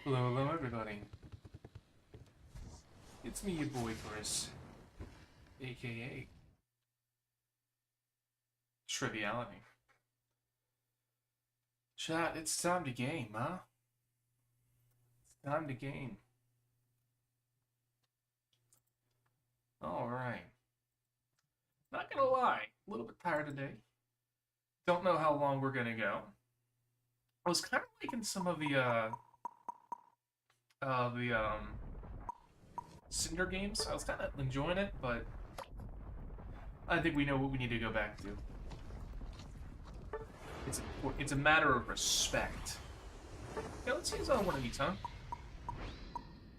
Hello, hello, everybody. It's me, your boy Chris, aka Triviality. Chat, it's time to game, huh? It's time to game. Alright. Not gonna lie, a little bit tired today. Don't know how long we're gonna go. I was kind of liking some of the Cinder games. I was kind of enjoying it, but I think we know what we need to go back to. It's a matter of respect. Yeah, let's use one of these, huh?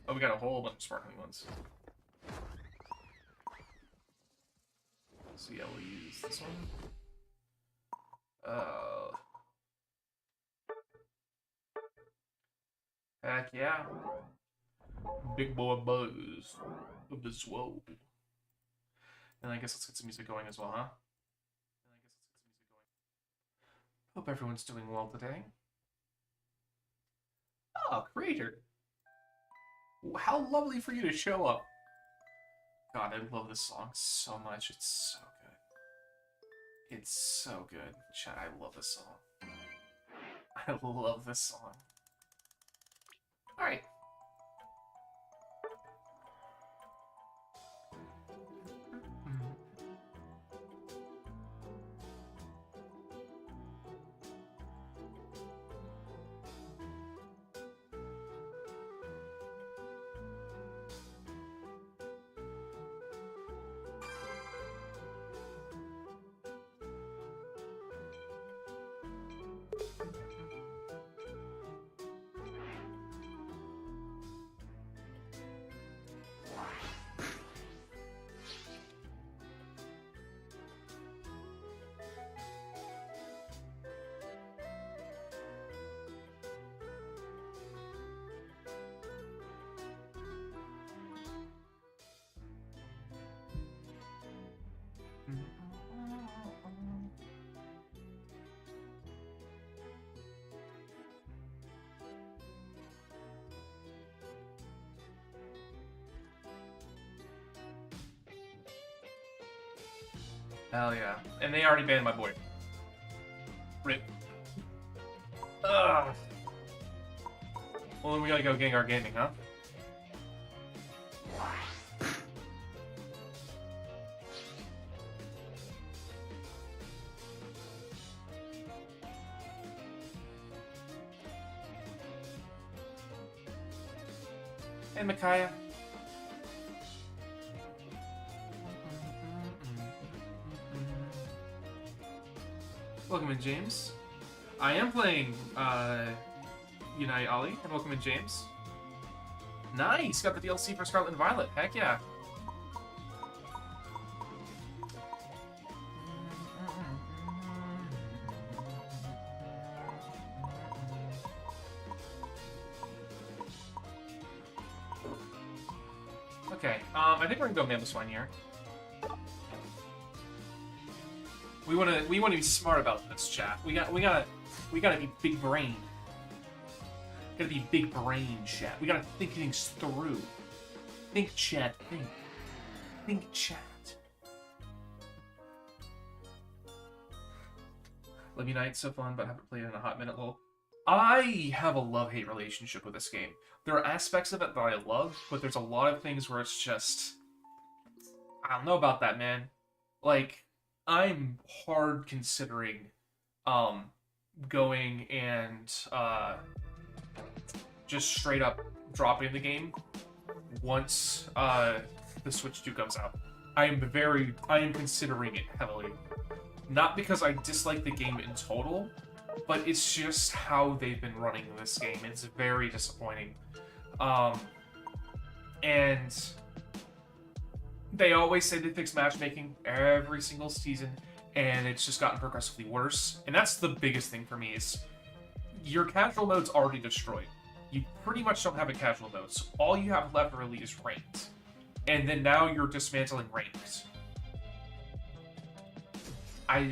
Oh, we got a whole bunch of sparkling ones. So yeah, we'll use this one. Heck yeah. Big boy buzz of the swole. And I guess let's get some music going as well, huh? Hope everyone's doing well today. Oh, creator. How lovely for you to show up. God, I love this song so much. It's so good. It's so good. Chat, I love this song. I love this song. Alright. Hell yeah. And they already banned my boy. Rip. Ugh. Well, then we gotta go Gengar Gaming, huh? Hey, Micaiah. Welcome in, James. I am playing Unite Ollie, and welcome in, James. Nice! Got the DLC for Scarlet and Violet. Heck yeah. Okay, I think we're gonna go Mamoswine here. We wanna be smart about this, chat. We gotta be big brain. Gotta be big brain, chat. We gotta think things through. Think, chat. Think. Think, chat. Living Night, so fun, but haven't played it in a hot minute. Lol. I have a love-hate relationship with this game. There are aspects of it that I love, but there's a lot of things where it's just... I don't know about that, man. Like, I'm hard considering going and just straight up dropping the game once the Switch 2 comes out. I am considering it heavily. Not because I dislike the game in total, but it's just how they've been running this game. It's very disappointing. And they always say they fix matchmaking every single season, and it's just gotten progressively worse. And that's the biggest thing for me is your casual mode's already destroyed. You pretty much don't have a casual mode, so all you have left really is ranked. And then now you're dismantling ranked. I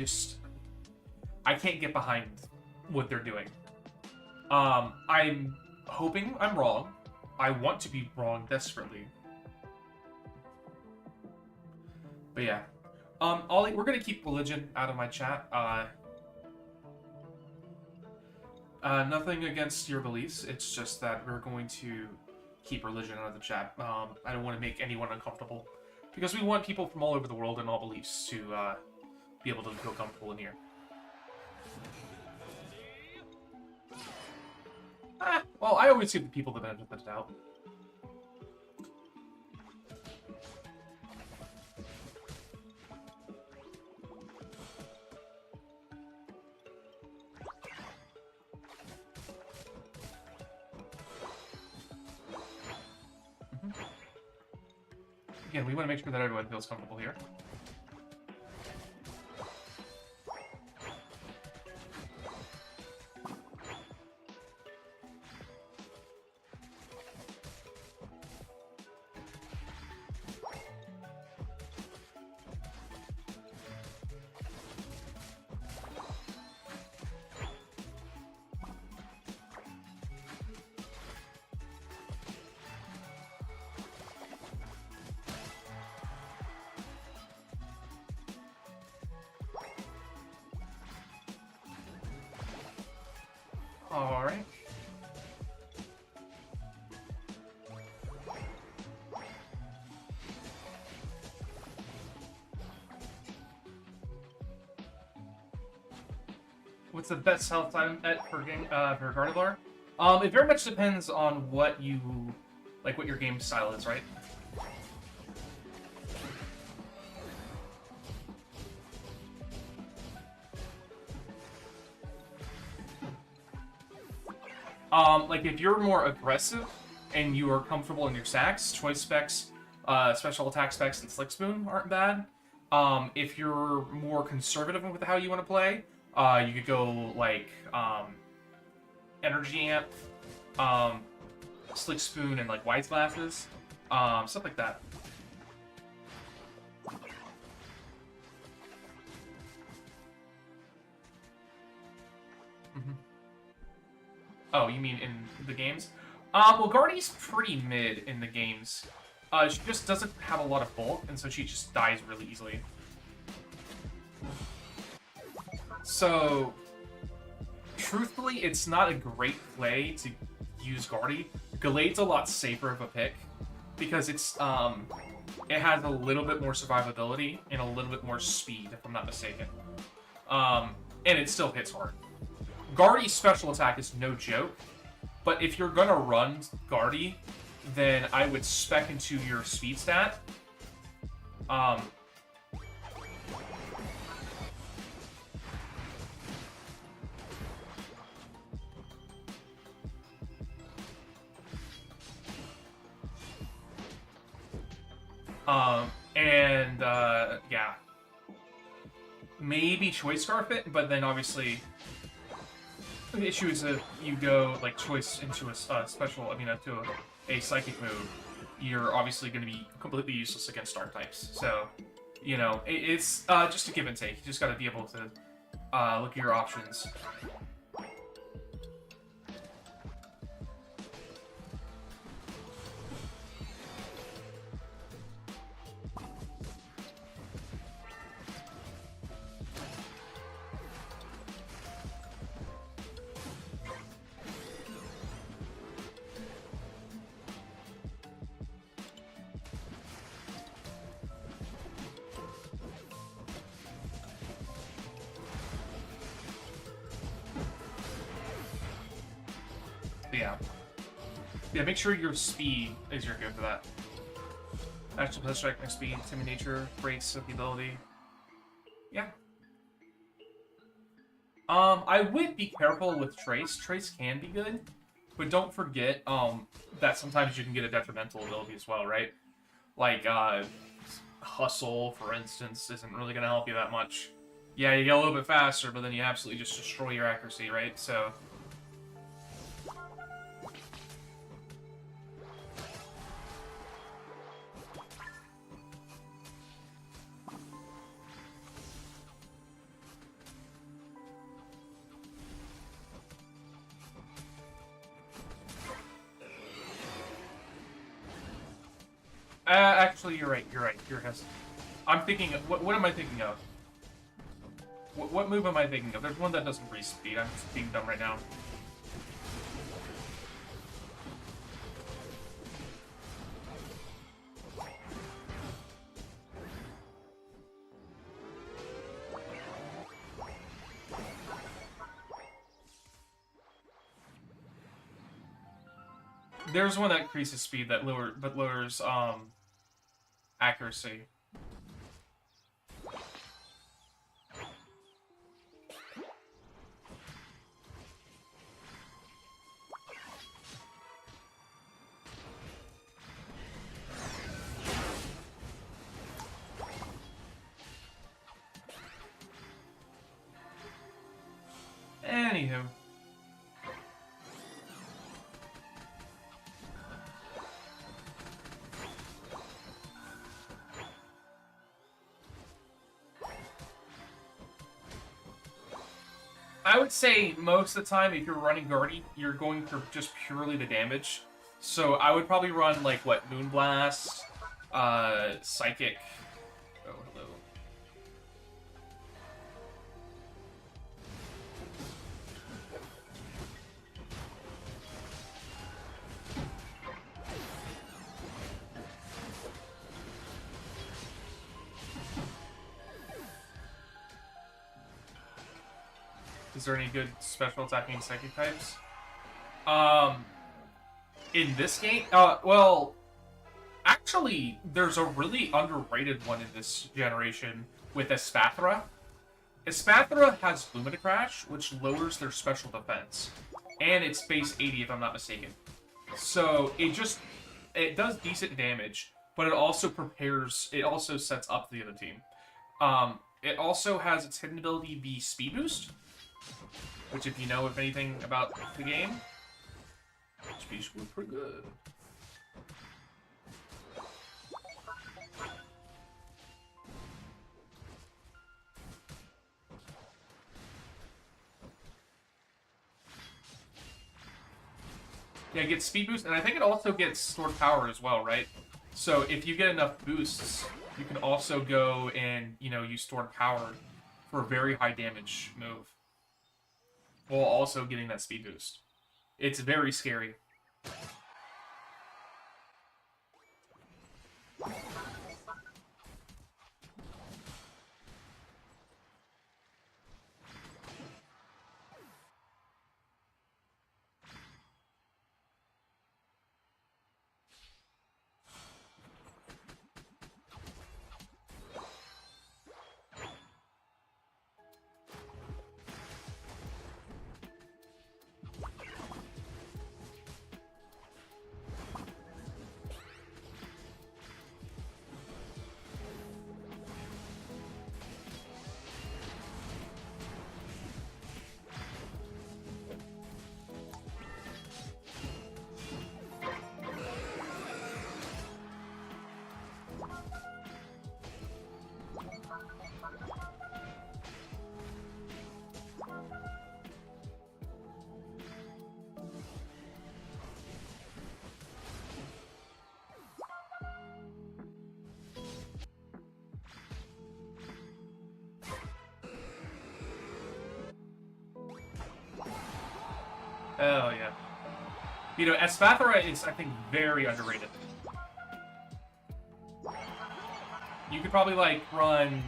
can't get behind what they're doing. I'm hoping I'm wrong. I want to be wrong desperately. But yeah. Ollie, we're gonna keep religion out of my chat. Nothing against your beliefs. It's just that we're going to keep religion out of the chat. I don't want to make anyone uncomfortable. Because we want people from all over the world and all beliefs to be able to feel comfortable in here. Well, I always give the people the benefit of the doubt. Again, we want to make sure that everyone feels comfortable here. Alright. What's the best health time for Gardevoir? It very much depends on what you like, what your game style is, right? Like if you're more aggressive and you are comfortable in your stacks, choice specs, special attack specs, and Slick Spoon aren't bad. If you're more conservative with how you want to play, you could go like Energy Amp, Slick Spoon, and like Wise Glasses, stuff like that. Mm-hmm. Oh, you mean in the games? Well, Guardy's pretty mid in the games. She just doesn't have a lot of bulk, and so she just dies really easily. So, truthfully, it's not a great play to use Guardy. Gallade's a lot safer of a pick, because it's, it has a little bit more survivability and a little bit more speed, if I'm not mistaken. And it still hits hard. Guardy's special attack is no joke, but if you're gonna run Guardy, then I would spec into your speed stat. Yeah. Maybe Choice Scarf it, but then obviously the issue is if you go like choice into a special, to a psychic move, you're obviously going to be completely useless against dark types. So, it's just a give and take. You just got to be able to look at your options. Yeah, make sure your speed is your go for that. Actual plus strike, next speed, timid nature, breaks of the ability. Yeah. I would be careful with Trace. Trace can be good, but don't forget that sometimes you can get a detrimental ability as well, right? Like Hustle, for instance, isn't really going to help you that much. Yeah, you get a little bit faster, but then you absolutely just destroy your accuracy, right? So. Actually, you're right. You're right. I'm thinking. What am I thinking of? What move am I thinking of? There's one that doesn't freeze speed. I'm just being dumb right now. There's one that increases speed that lowers accuracy. Anywho. I would say most of the time, if you're running Guardy, you're going for just purely the damage. So I would probably run, like, what, Moonblast, Psychic. Oh, hello. Is there any good special attacking psychic types? In this game? Well, actually, there's a really underrated one in this generation with Espathra. Espathra has Lumina Crash, which lowers their special defense. And it's base 80, if I'm not mistaken. So, it does decent damage, but it also sets up the other team. It also has its hidden ability be Speed Boost, which, if you know anything about the game, Speed Boost was pretty good. Yeah, it gets Speed Boost, and I think it also gets Stored Power as well, right? So if you get enough boosts, you can also go and, use Stored Power for a very high damage move, while also getting that Speed Boost. It's very scary. Oh, yeah. Espathra is, I think, very underrated. You could probably, run,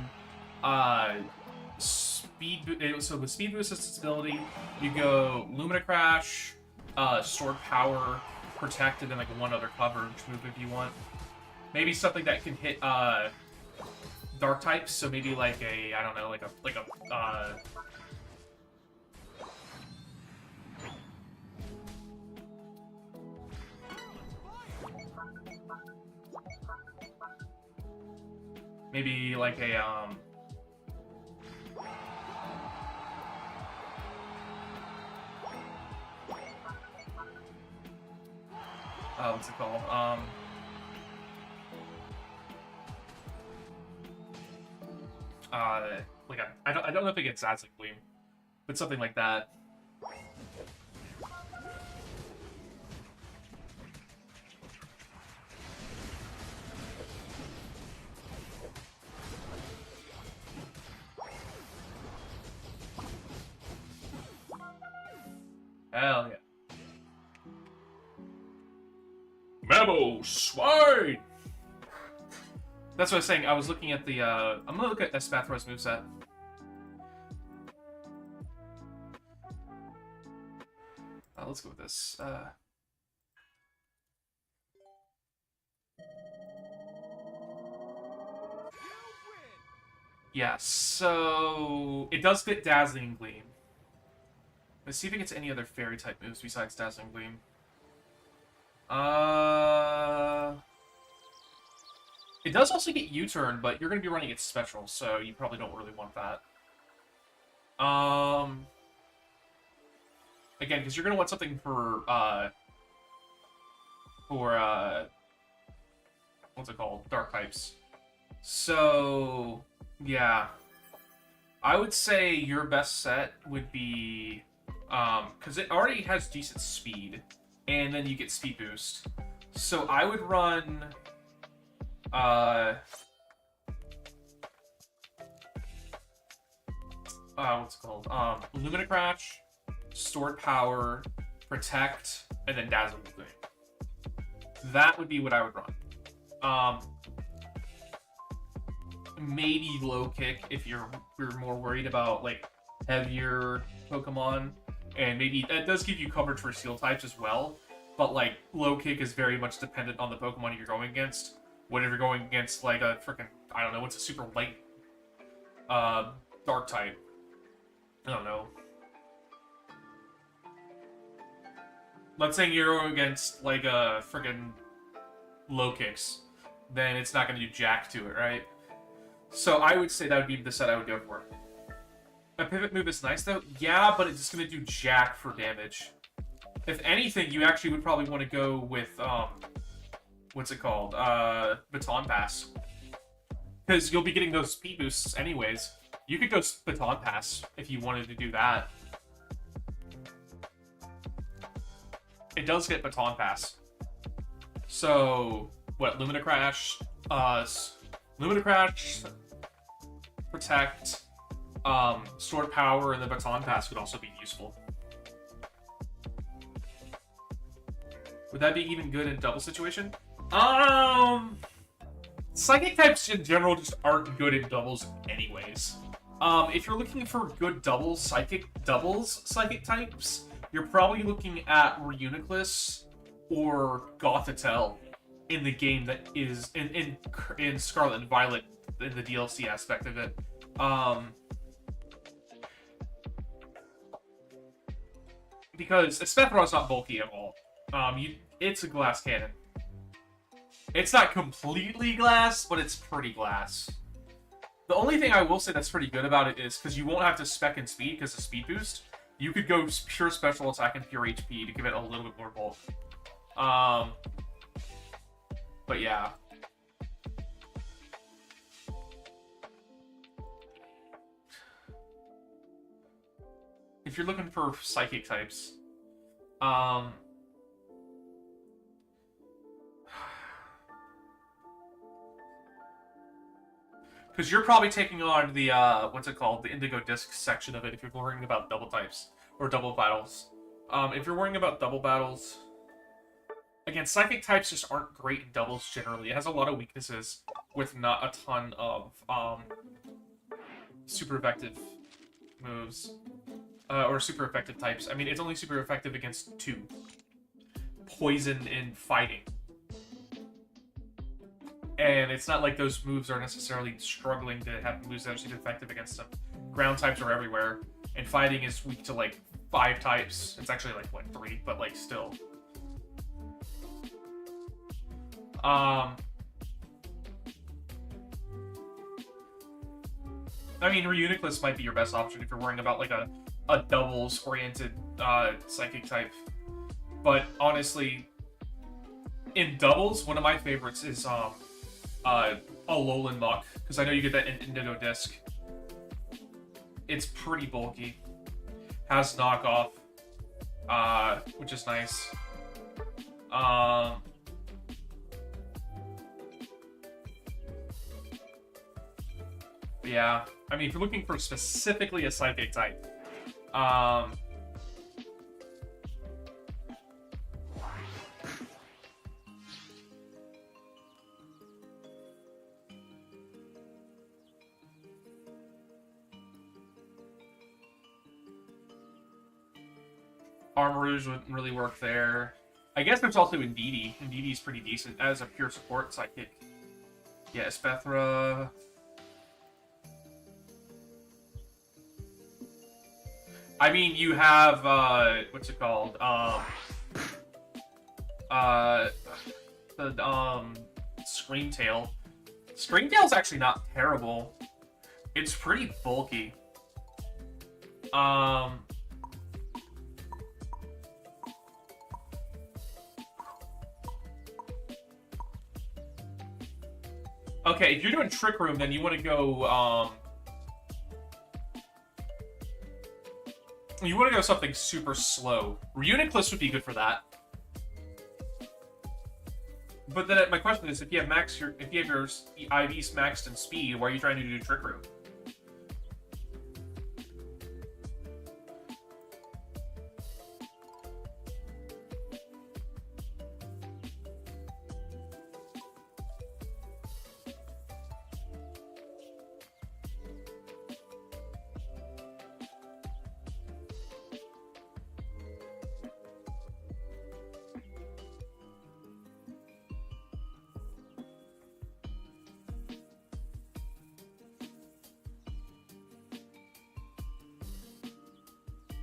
so the Speed Boost ability, you go Lumina Crash, Stored Power, Protect, and then, one other coverage move if you want. Maybe something that can hit, Dark types, so maybe, I don't know, maybe what's it called? I don't know if it gets Dazzling Gleam, but something like that. Hell yeah. Memo swine! That's what I was saying. I was looking at the, I'm gonna look at Espathra's moveset. Let's go with this. Yeah, so it does fit Dazzling Gleam. Let's see if it gets any other fairy type moves besides Dazzling Gleam. It does also get U-turn, but you're going to be running its special, so you probably don't really want that. Again, because you're going to want something for what's it called? Dark types. So, yeah. I would say your best set would be, because it already has decent speed, and then you get speed boost. So I would run, what's it called? Lumina Crash, Stored Power, Protect, and then Dazzling Gleam. That would be what I would run. Maybe low kick if you're more worried about like heavier Pokemon, and maybe that does give you coverage for steel types as well. But like low kick is very much dependent on the Pokemon you're going against. Whenever you're going against like a freaking, I don't know, what's a super light dark type? I don't know. Let's say you're going against like a freaking low kicks, then it's not going to do jack to it, right? So I would say that would be the set I would go for. A pivot move is nice though, yeah, but it's just going to do jack for damage. If anything, you actually would probably want to go with what's it called? Baton Pass, because you'll be getting those speed boosts anyways. You could go Baton Pass if you wanted to do that. It does get Baton Pass. So, what, Lumina Crash, Protect, Stored Power, and the Baton Pass could also be useful. Would that be even good in double situation? Psychic types in general just aren't good in doubles anyways. If you're looking for good doubles, psychic types, you're probably looking at Reuniclus or Gothitelle in the game that is in Scarlet and Violet in the DLC aspect of it. Because Espethra is not bulky at all. It's a glass cannon. It's not completely glass, but it's pretty glass. The only thing I will say that's pretty good about it is because you won't have to spec in speed because of speed boost. You could go pure special attack and pure HP to give it a little bit more bulk. But yeah. If you're looking for psychic types, because you're probably taking on the, what's it called? The Indigo Disc section of it if you're worrying about double types. Or double battles. If you're worrying about double battles... Again, psychic types just aren't great in doubles generally. It has a lot of weaknesses with not a ton of, super effective moves. Or super effective types. I mean, it's only super effective against 2. Poison and fighting. And it's not like those moves are necessarily struggling to have moves that are super effective against them. Ground types are everywhere, and fighting is weak to like 5 types. It's actually like, what, 3, but like still. I mean, Reuniclus might be your best option if you're worrying about like a doubles-oriented psychic type. But honestly, in doubles, one of my favorites is Alolan Muck, because I know you get that in Indigo Disc. It's pretty bulky. Has knockoff, which is nice. Yeah, I mean, if you're looking for specifically a psychic type, Armarouge wouldn't really work there. I guess there's also Indeedee. Indeedee's pretty decent as a pure support sidekick. Yeah, Spethra. I mean, you have, what's it called? Screamtail. Screamtail's actually not terrible. It's pretty bulky. Okay, if you're doing Trick Room, then you want to go, you want to go something super slow. Reuniclus would be good for that. But then my question is, if you have your IVs maxed in speed, why are you trying to do Trick Room?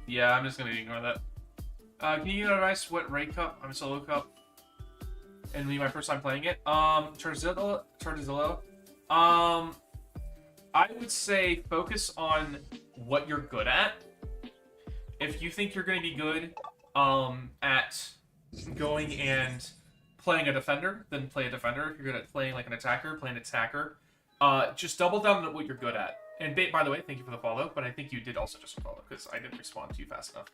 Yeah, I'm just gonna ignore that. Can you give advice what raid cup? I'm solo cup. And be my first time playing it. Charizilla. I would say focus on what you're good at. If you think you're gonna be good at going and playing a defender, then play a defender. If you're good at playing like an attacker, play an attacker. Just double down on what you're good at. And by the way, thank you for the follow, but I think you did also just follow because I didn't respond to you fast enough.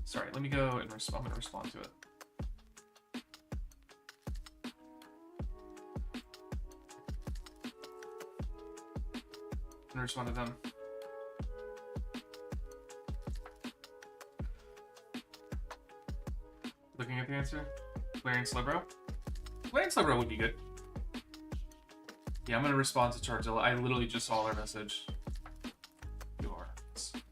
Sorry, let me go and I'm going to respond to it. I'm going to respond to them. Looking at the answer? Glaring Slowbro? Glaring Slowbro would be good. Yeah, I'm gonna respond to Charizilla. I literally just saw their message. Your message.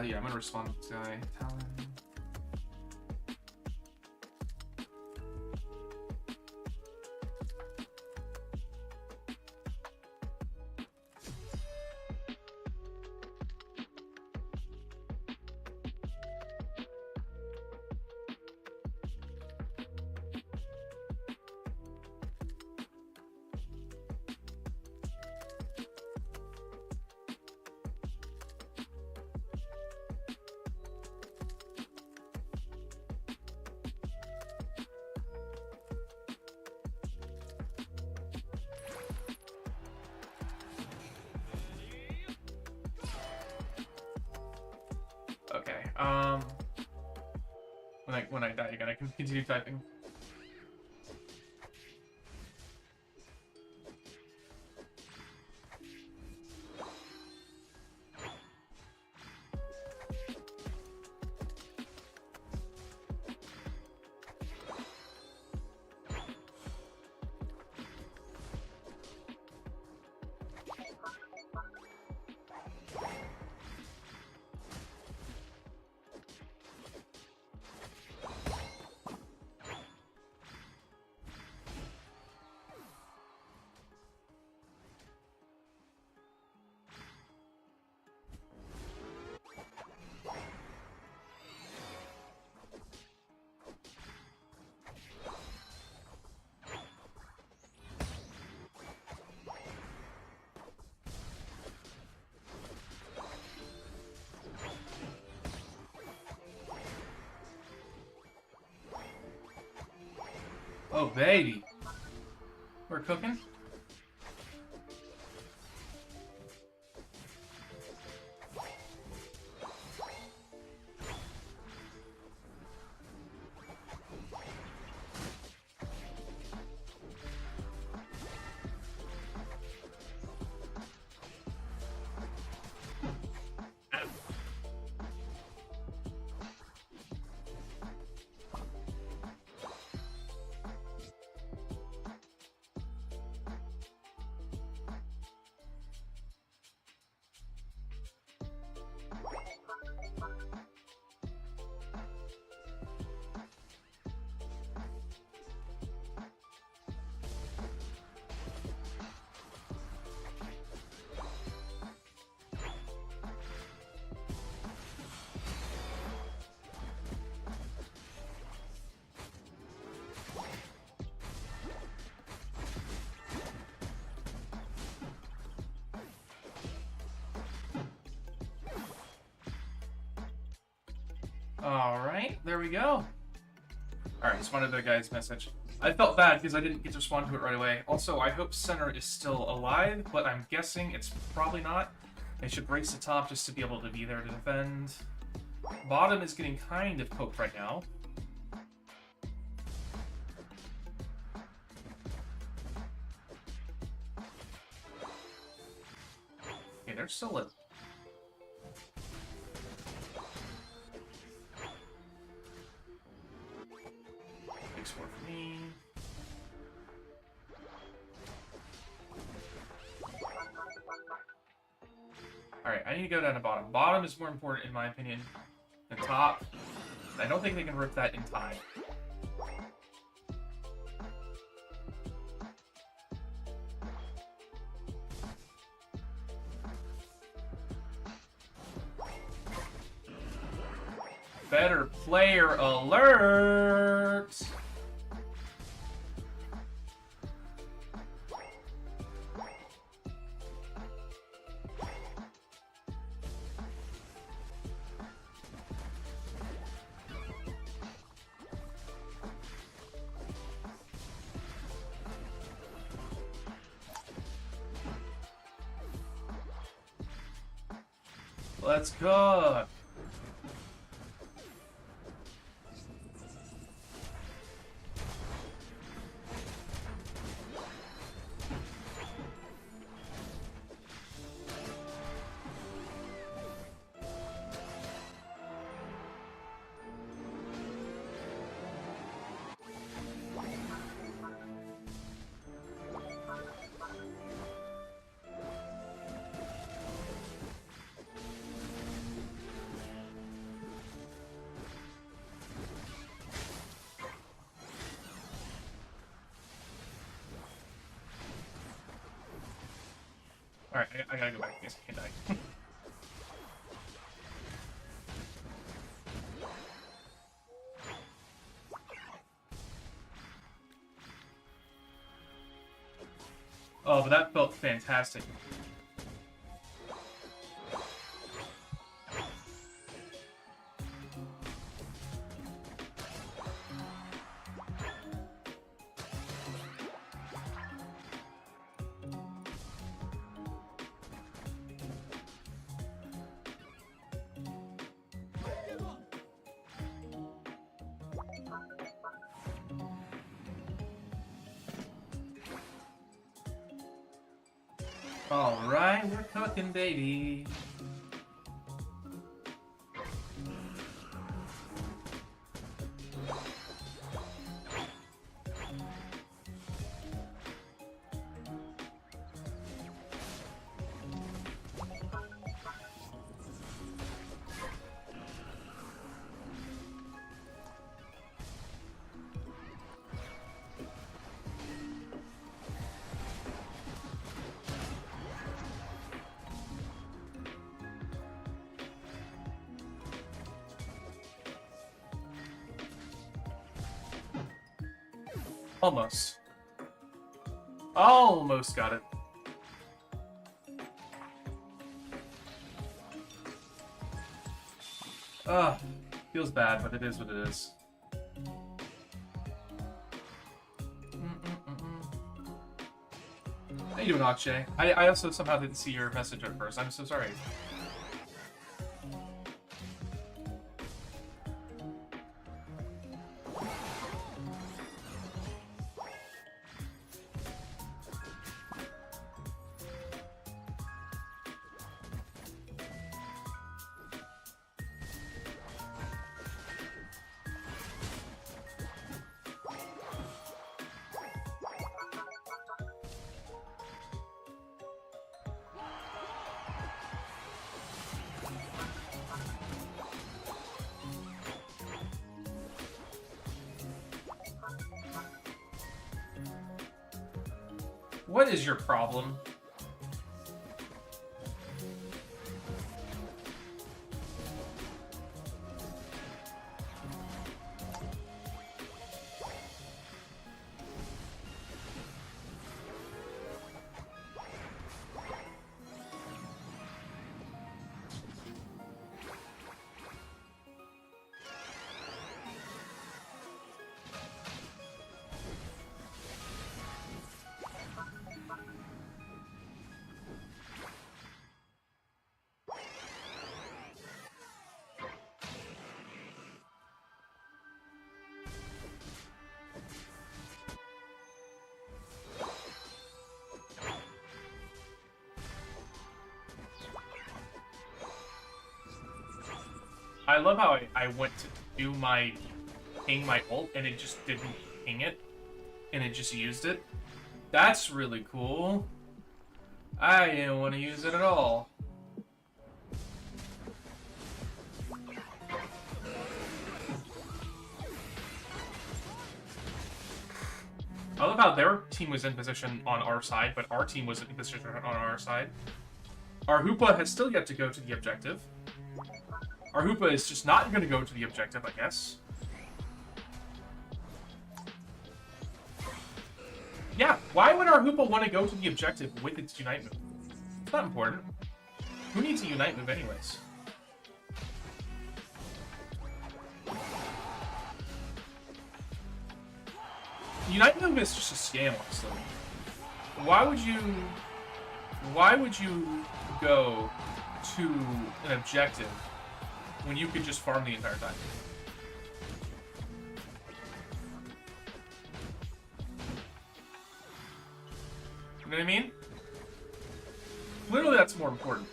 Yeah, I'm gonna respond to Talon. Okay. When I die again, I can continue typing. Oh, baby. We're cooking? Alright, there we go. Alright, responded to the guy's message. I felt bad because I didn't get to respond to it right away. Also, I hope center is still alive, but I'm guessing it's probably not. I should brace the top just to be able to be there to defend. Bottom is getting kind of poked right now. Okay, they're still at... Big score for me. Alright, I need to go down to bottom. Bottom is more important in my opinion than top. I don't think they can rip that in time. Better player alert! Let's go! Alright, I gotta go back in case I can't die. Oh, but that felt fantastic. Alright, we're cooking, baby. Almost. Almost got it. Feels bad, but it is what it is. you doing, Akshay? I also somehow didn't see your message at first. I'm so sorry. What is your problem? I love how I went to do my ping my ult and it just didn't ping it, and it just used it. That's really cool. I didn't want to use it at all. I love how their team was in position on our side, but our team wasn't in position on our side. Our Hoopa has still yet to go to the objective. Our Hoopa is just not going to go to the objective, I guess. Yeah, why would our Hoopa want to go to the objective with its Unite move? It's not important. Who needs a Unite move anyways? Unite move is just a scam, honestly. Why would you go to an objective when you could just farm the entire time? You know what I mean? Literally, that's more important.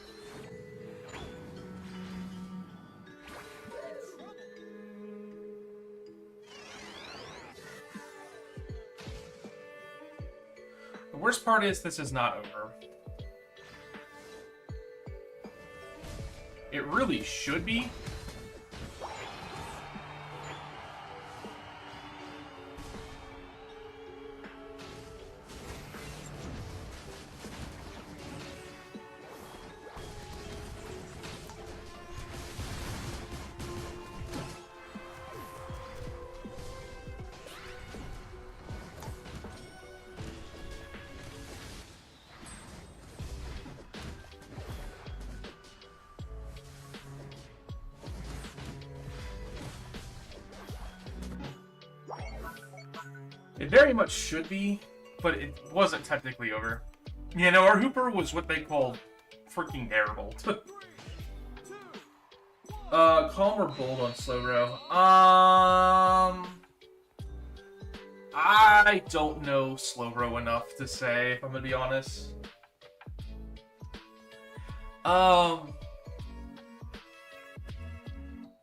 The worst part is this is not over. It really should be. It very much should be, but it wasn't technically over. You know, our Hooper was what they called freaking terrible. Calm or bold on Slowbro? I don't know Slowbro enough to say, if I'm gonna be honest.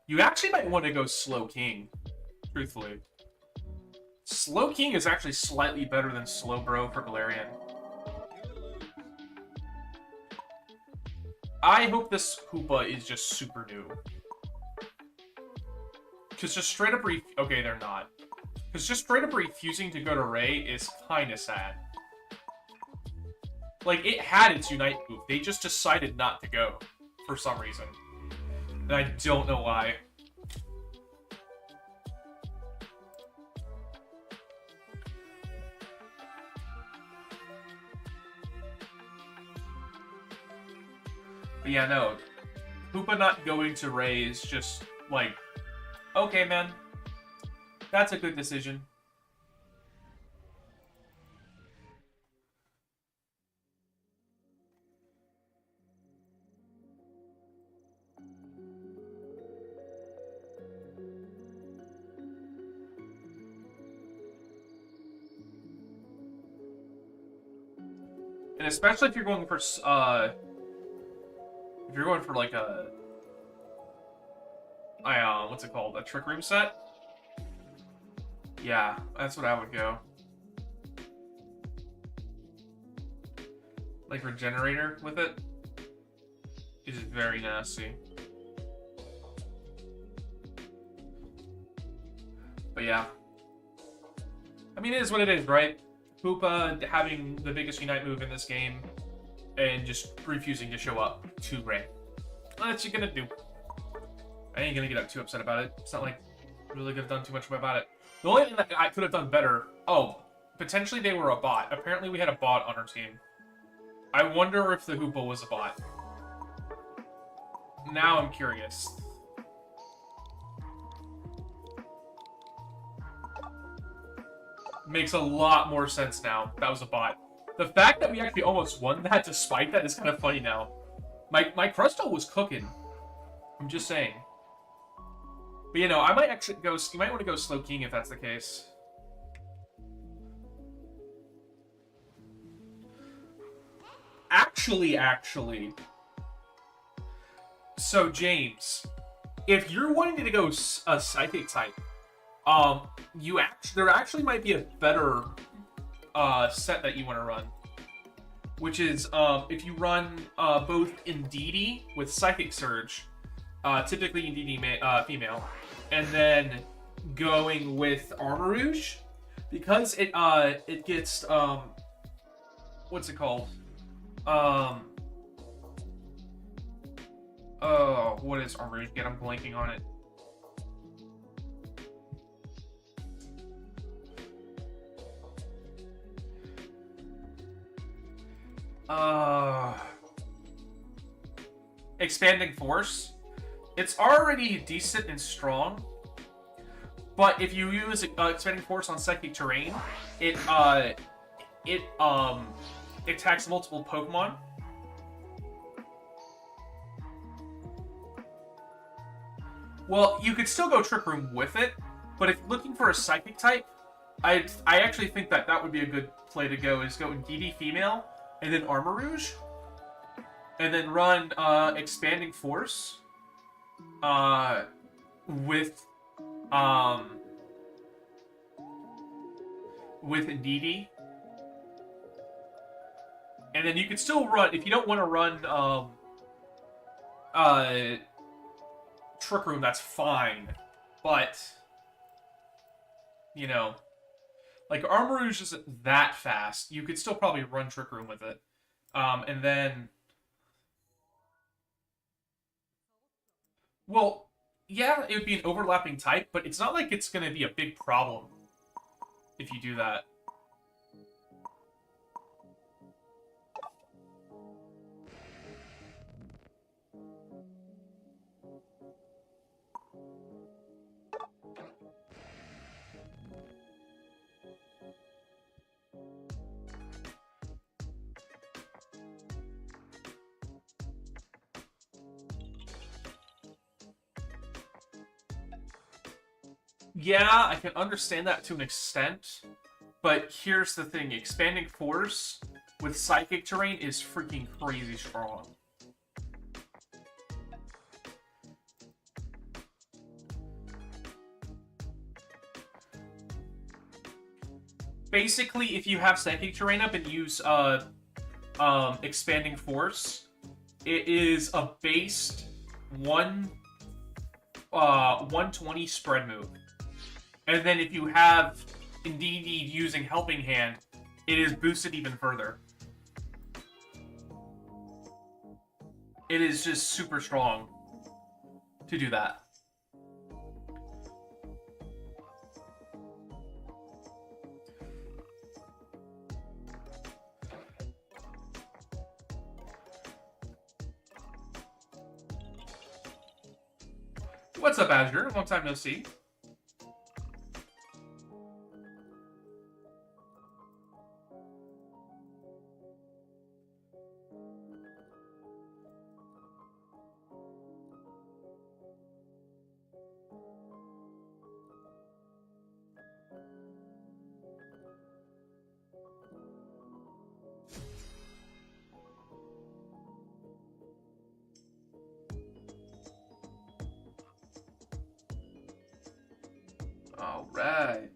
You actually might want to go Slow King, truthfully. Slow King is actually slightly better than Slowbro for Galarian. I hope this Hoopa is just super new. Because just straight up okay, they're not. Because just straight up refusing to go to Ray is kind of sad. Like, it had its Unite move. They just decided not to go for some reason. And I don't know why. But yeah, no. Hoopa not going to Ray is just, like, okay, man. That's a good decision. And especially if you're going for like what's it called? A Trick Room set? Yeah, that's what I would go. Like Regenerator with it is very nasty. But yeah. I mean, it is what it is, right? Hoopa having the biggest Unite move in this game and just refusing to show up to Ray. What you gonna do? I ain't gonna get too upset about it. It's not like I really could have done too much about it. The only thing that I could have done better... Oh, potentially they were a bot. Apparently we had a bot on our team. I wonder if the Hoopa was a bot. Now I'm curious. Makes a lot more sense now. That was a bot. The fact that we actually almost won that despite that is kind of funny now. My Crustle was cooking. I'm just saying. But you know, I might actually go... You might want to go Slow King if that's the case. Actually. So, James, if you're wanting to go a Psychic type, there actually might be a better set that you want to run, which is if you run both Indeedee with Psychic Surge, typically Indeedee female, and then going with Armarouge, because it gets what's it called? Oh, what is Armarouge again? I'm blanking on it. Expanding Force. It's already decent and strong, but if you use Expanding Force on Psychic Terrain, it attacks multiple Pokemon. Well, you could still go Trick Room with it, but if you're looking for a Psychic type, I actually think that would be a good play to go, is go Indeedee female, and then Armarouge, and then run Expanding Force with Indeedee. And then you could still run, if you don't want to run Trick Room, that's fine. But, you know, like Armarouge isn't that fast. You could still probably run Trick Room with it. And then... Well, yeah, it would be an overlapping type, but it's not like it's going to be a big problem if you do that. Yeah, I can understand that to an extent, but here's the thing. Expanding Force with Psychic Terrain is freaking crazy strong. Basically, if you have Psychic Terrain up and use Expanding Force, it is a based 120 spread move. And then if you have Indeedee using Helping Hand, it is boosted even further. It is just super strong to do that. What's up, Azure? Long time no see. Alright.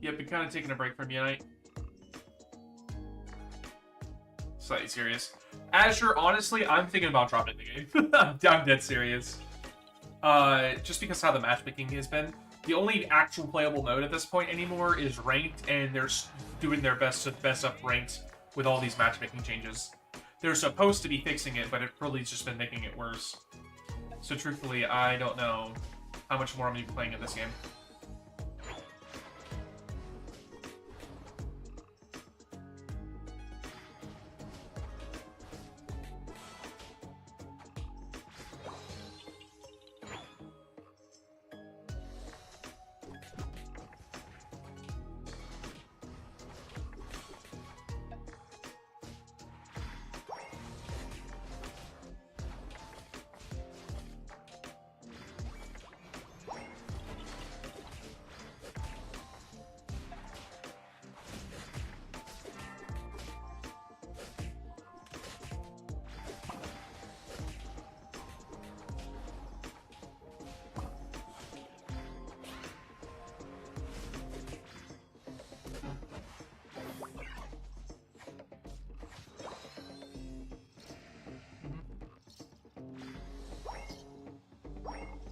Yep, been kind of taking a break from Unite. Slightly serious. Azure, honestly, I'm thinking about dropping the game. I'm dead serious. Just because how the matchmaking has been. The only actual playable mode at this point anymore is ranked, and they're doing their best to best up ranked with all these matchmaking changes. They're supposed to be fixing it, but it really has just been making it worse. So truthfully, I don't know how much more I'm going to be playing in this game.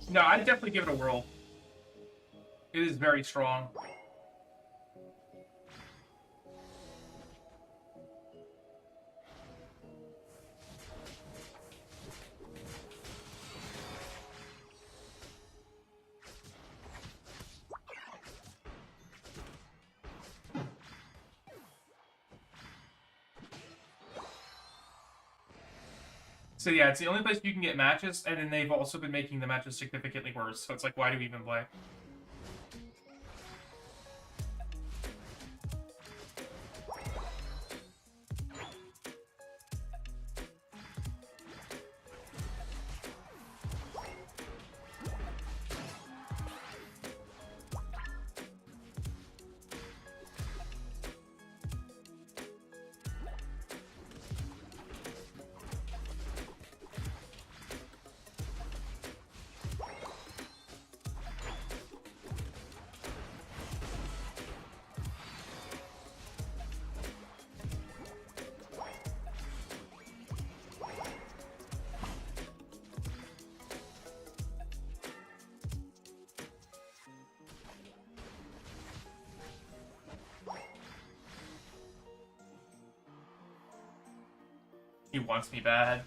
No, I'd definitely give it a whirl. It is very strong. So yeah, it's the only place you can get matches, and then they've also been making the matches significantly worse. So it's like, why do we even play? He wants me bad.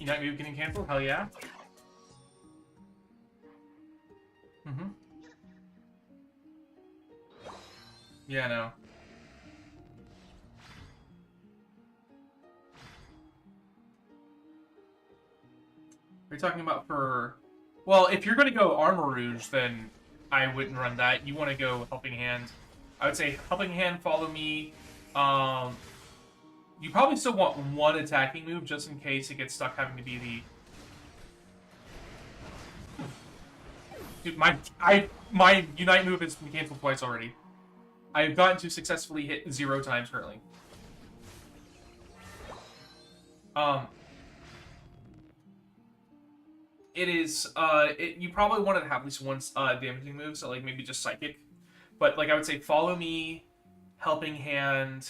Unite Move getting canceled? Hell yeah. Mm-hmm. Yeah, no. Are you talking about for... Well, if you're going to go Armor Rouge, then I wouldn't run that. You want to go Helping Hand. I would say Helping Hand, Follow Me. You probably still want one attacking move just in case it gets stuck having to be the... Dude, my Unite move has been canceled twice already. I've gotten to successfully hit 0 times currently. It is, you probably want to have at least one damaging move, so like maybe just Psychic. But like I would say Follow Me, Helping Hand...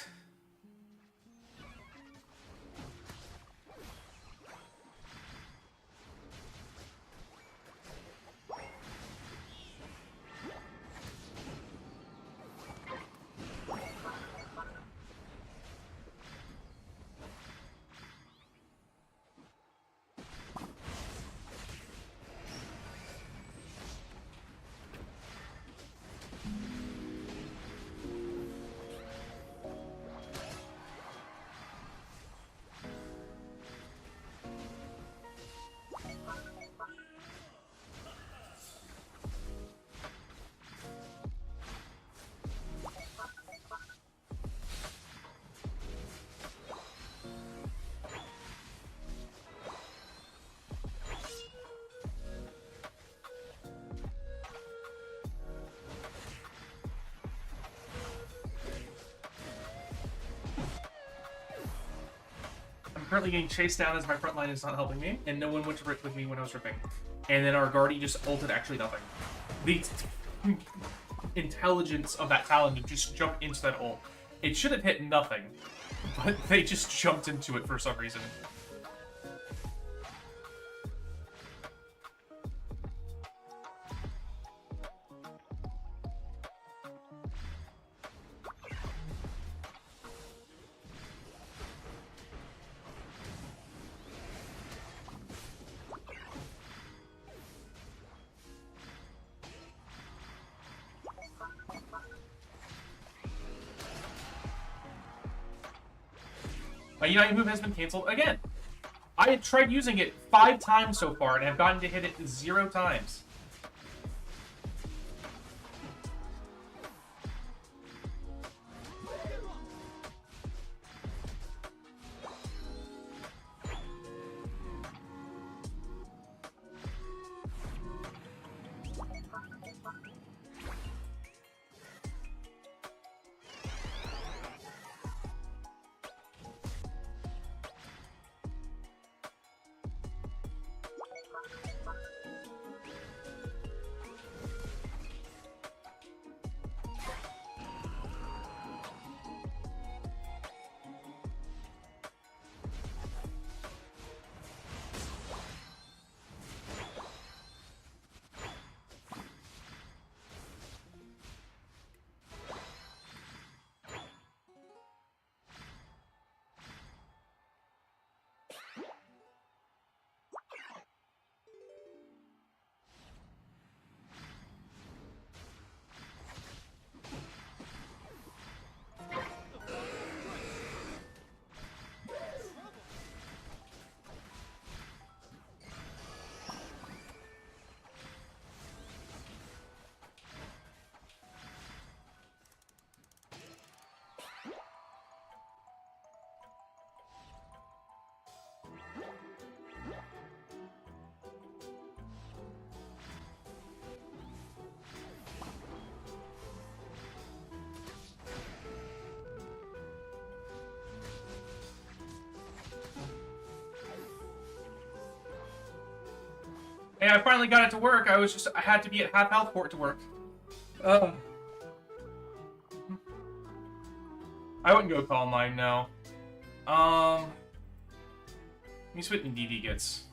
Currently getting chased down as my front line is not helping me, and no one went to rip with me when I was ripping. And then our Guardy just ulted actually nothing. The intelligence of that Talon to just jump into that ult. It should have hit nothing, but they just jumped into it for some reason. My Unite move has been canceled again. I had tried using it 5 times so far and have gotten to hit it 0 times. Hey, I finally got it to work. I had to be at half health for it to work. I wouldn't go Calm Mind, no. Let me see what DD gets.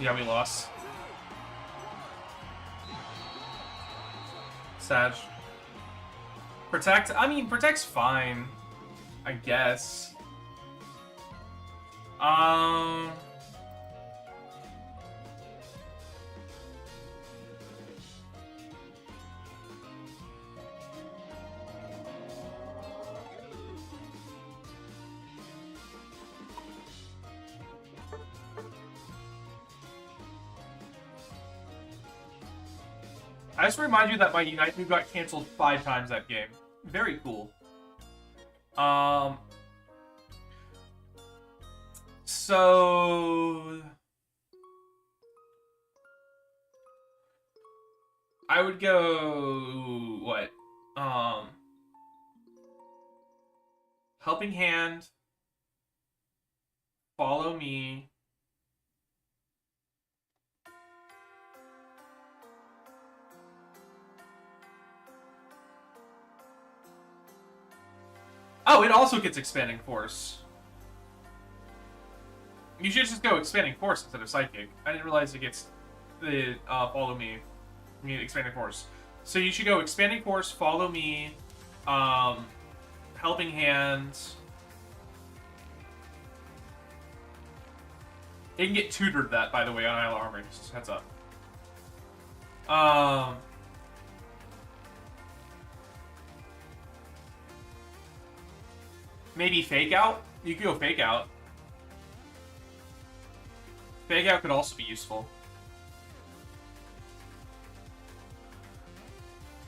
Yeah, we lost. Sag. Protect? I mean, Protect's fine. I guess. I just remind you that my Unite move got canceled 5 times that game. Very cool. So I would go what? Helping Hand, Follow Me. Oh, it also gets Expanding Force. You should just go Expanding Force instead of Psychic. I didn't realize it gets the Follow Me. I mean, Expanding Force. So you should go Expanding Force, Follow Me, Helping Hand. It can get tutored that, by the way, on Isle Armor. Just heads up. Maybe Fake Out? You could go Fake Out. Fake Out could also be useful.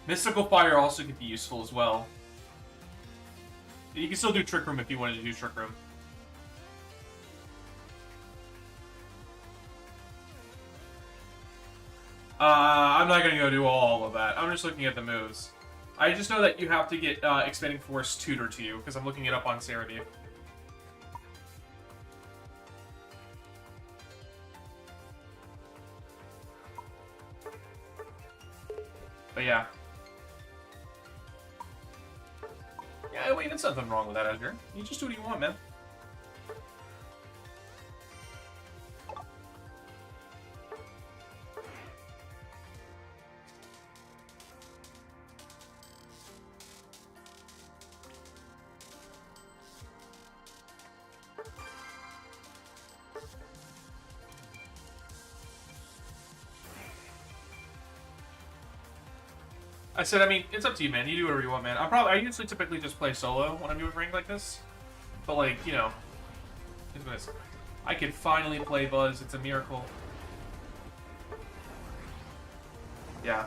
Mystical Fire also could be useful as well. You can still do Trick Room if you wanted to do Trick Room. I'm not gonna go do all of that. I'm just looking at the moves. I just know that you have to get Expanding Force tutored to you, because I'm looking it up on Cerebi. But yeah. Yeah, wait, there's nothing wrong with that, Edgar. You just do what you want, man. I said, I mean, it's up to you, man. You do whatever you want, man. I usually typically just play solo when I'm doing rank like this. But, like, you know, I could finally play Buzz. It's a miracle. Yeah.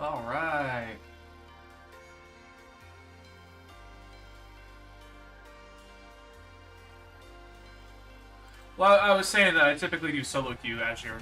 All right. Well, I was saying that I typically do solo queue Azure.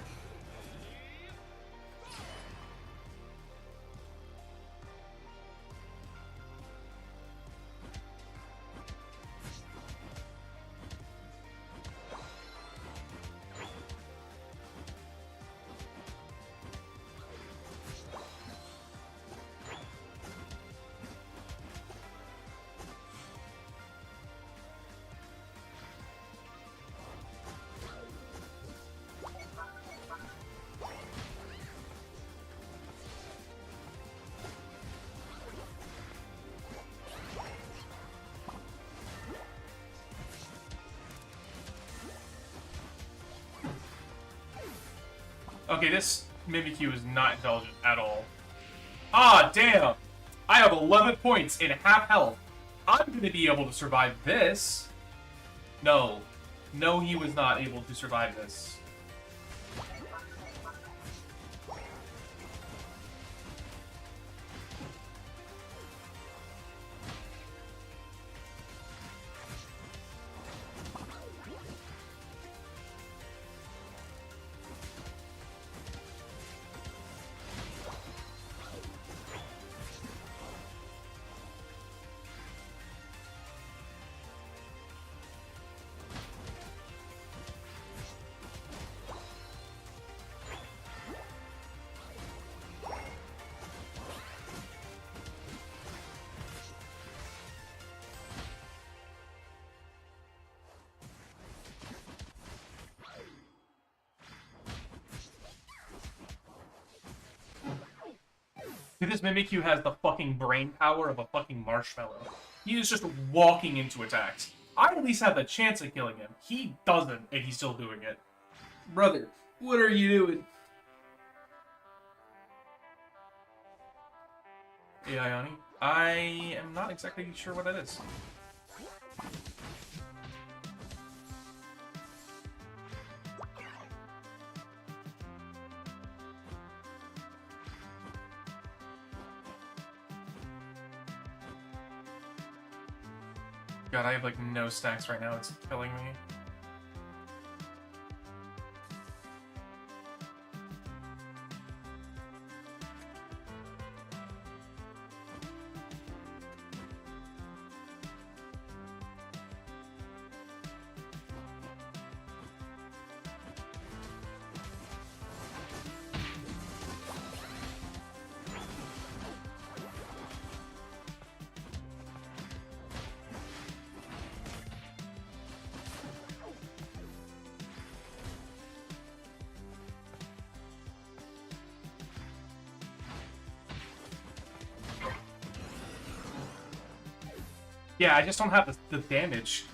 Okay, this Mimikyu is not intelligent at all. Ah, damn! I have 11 points in half health. I'm gonna be able to survive this. No. No, he was not able to survive this. This Mimikyu has the fucking brain power of a fucking marshmallow. He is just walking into attacks. I at least have a chance at killing him. He doesn't, and he's still doing it. Brother, what are you doing? Hey, Ioni. I am not exactly sure what that is. God, I have like no stacks right now. It's killing me. Yeah, I just don't have the damage.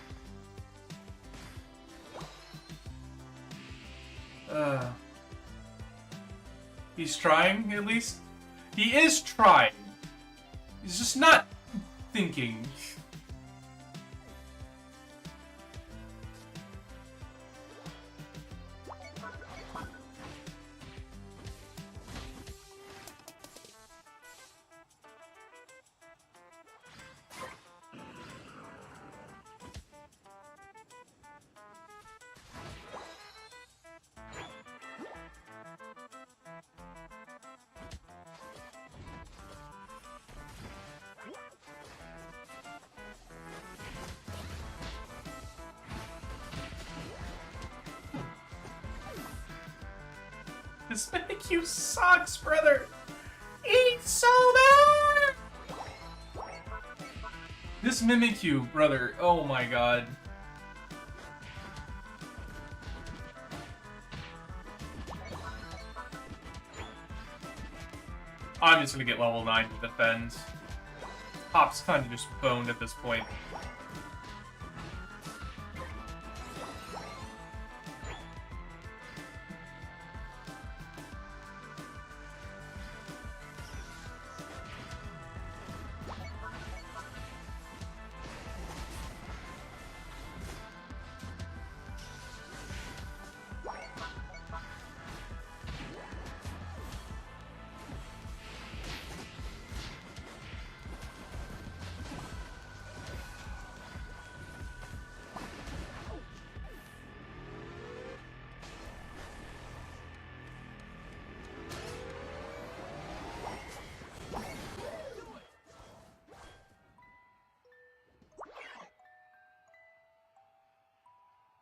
He's trying, at least. He is trying. He's just not thinking. This Mimikyu sucks, brother! It's so bad! This Mimikyu, brother, oh my god. I'm just gonna get level 9 to defend. Hop's kind of just boned at this point.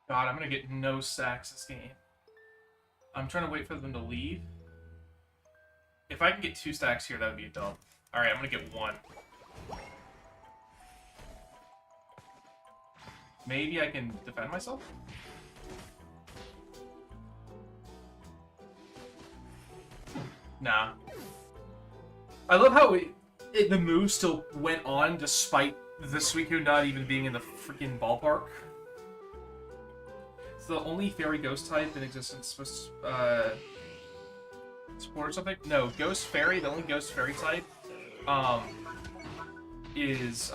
God, I'm gonna get no stacks this game. I'm trying to wait for them to leave. If I can get 2 stacks here, that would be a dump. Alright, I'm gonna get 1. Maybe I can defend myself? Nah. I love how the move still went on despite the Suicune not even being in the freaking ballpark. It's the only fairy ghost type in existence. support or something? No, Ghost Fairy, the only Ghost Fairy type, is,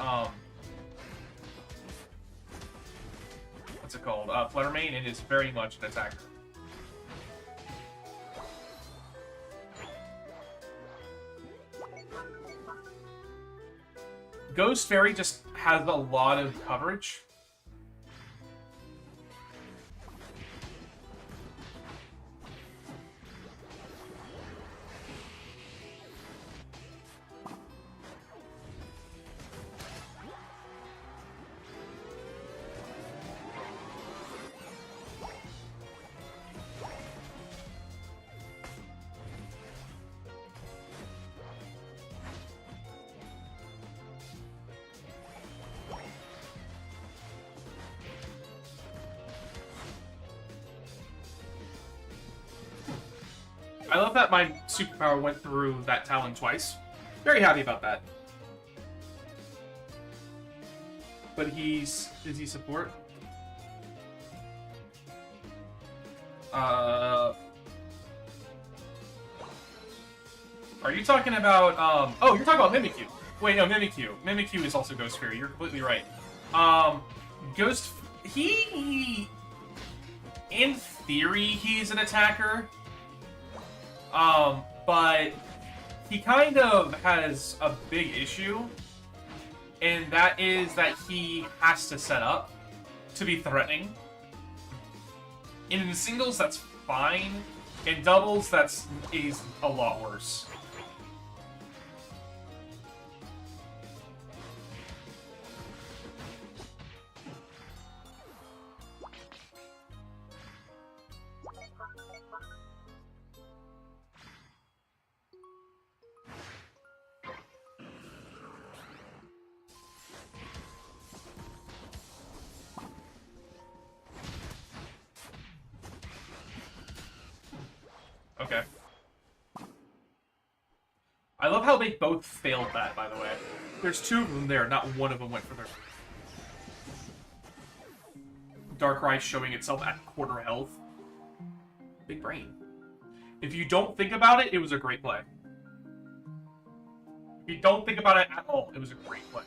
what's it called? Fluttermane, and is very much an attacker. Ghost Fairy just has a lot of coverage. I love that my superpower went through that Talon twice. Very happy about that. But is he support? Are you talking about, oh, you're talking about Mimikyu. Wait, no, Mimikyu. Mimikyu is also Ghost Fairy, you're completely right. In theory, he's an attacker. But he kind of has a big issue, and that is that he has to set up to be threatening. In singles, that's fine. In doubles, is a lot worse. Okay. I love how they both failed that, by the way. There's two of them there, not one of them went for their... Darkrai showing itself at quarter health. Big brain. If you don't think about it, it was a great play. If you don't think about it at all, it was a great play.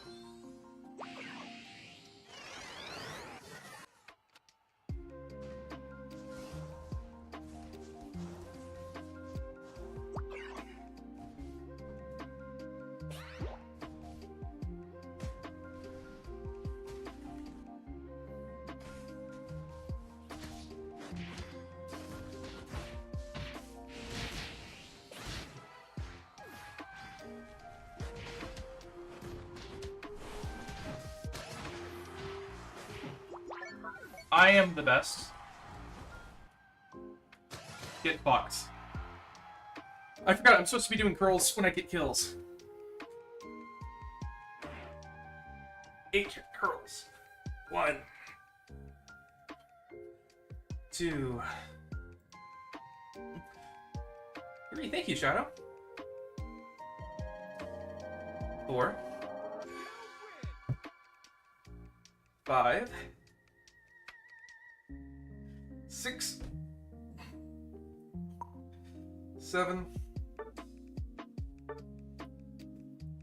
I am the best. Get fucked. I forgot, I'm supposed to be doing curls when I get kills. 8 curls. 1. 2. 3. Thank you, Shadow. 4. 5. 6, 7,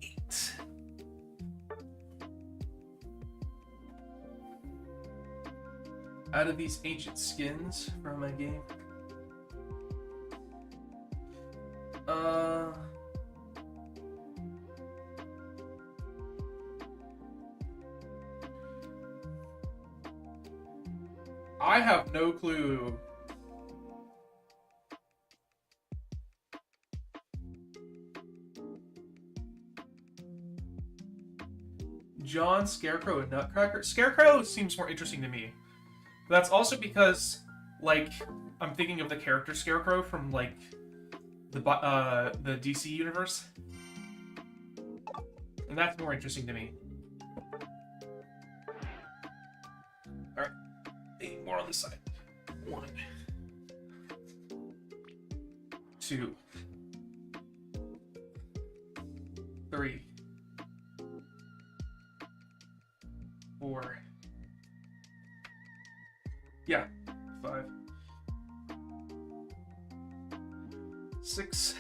8. Out of these ancient skins from my game. I have no clue. John, Scarecrow, and Nutcracker. Scarecrow seems more interesting to me. But that's also because, like, I'm thinking of the character Scarecrow from, like, the DC universe. And that's more interesting to me. Alright. 8 more on this side. 1. 2. 3. 4. Yeah. 5. 6,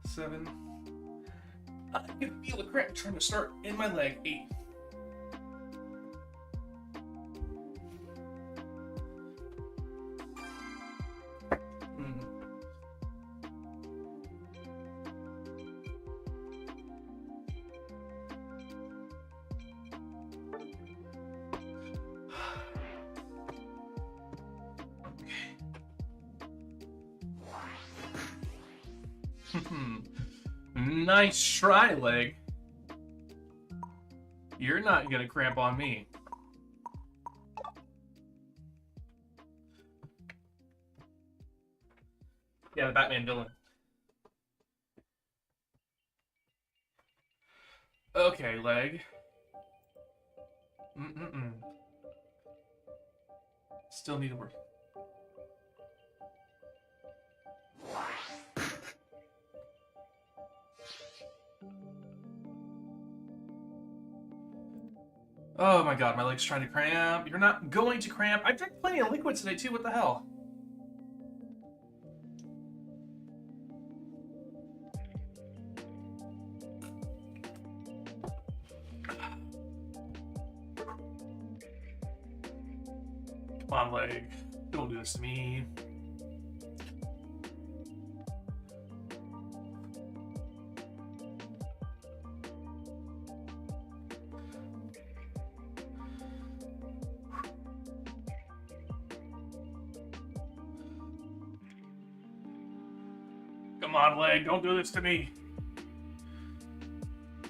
7. I can feel the cramp trying to start in my leg. 8. Nice try, leg. You're not gonna cramp on me. Yeah, the Batman villain. Okay, leg. Still need to work. Oh my god, my leg's trying to cramp. You're not going to cramp. I drank plenty of liquid today too, what the hell? Come on, leg. Don't do this to me. Come on, leg. Don't do this to me.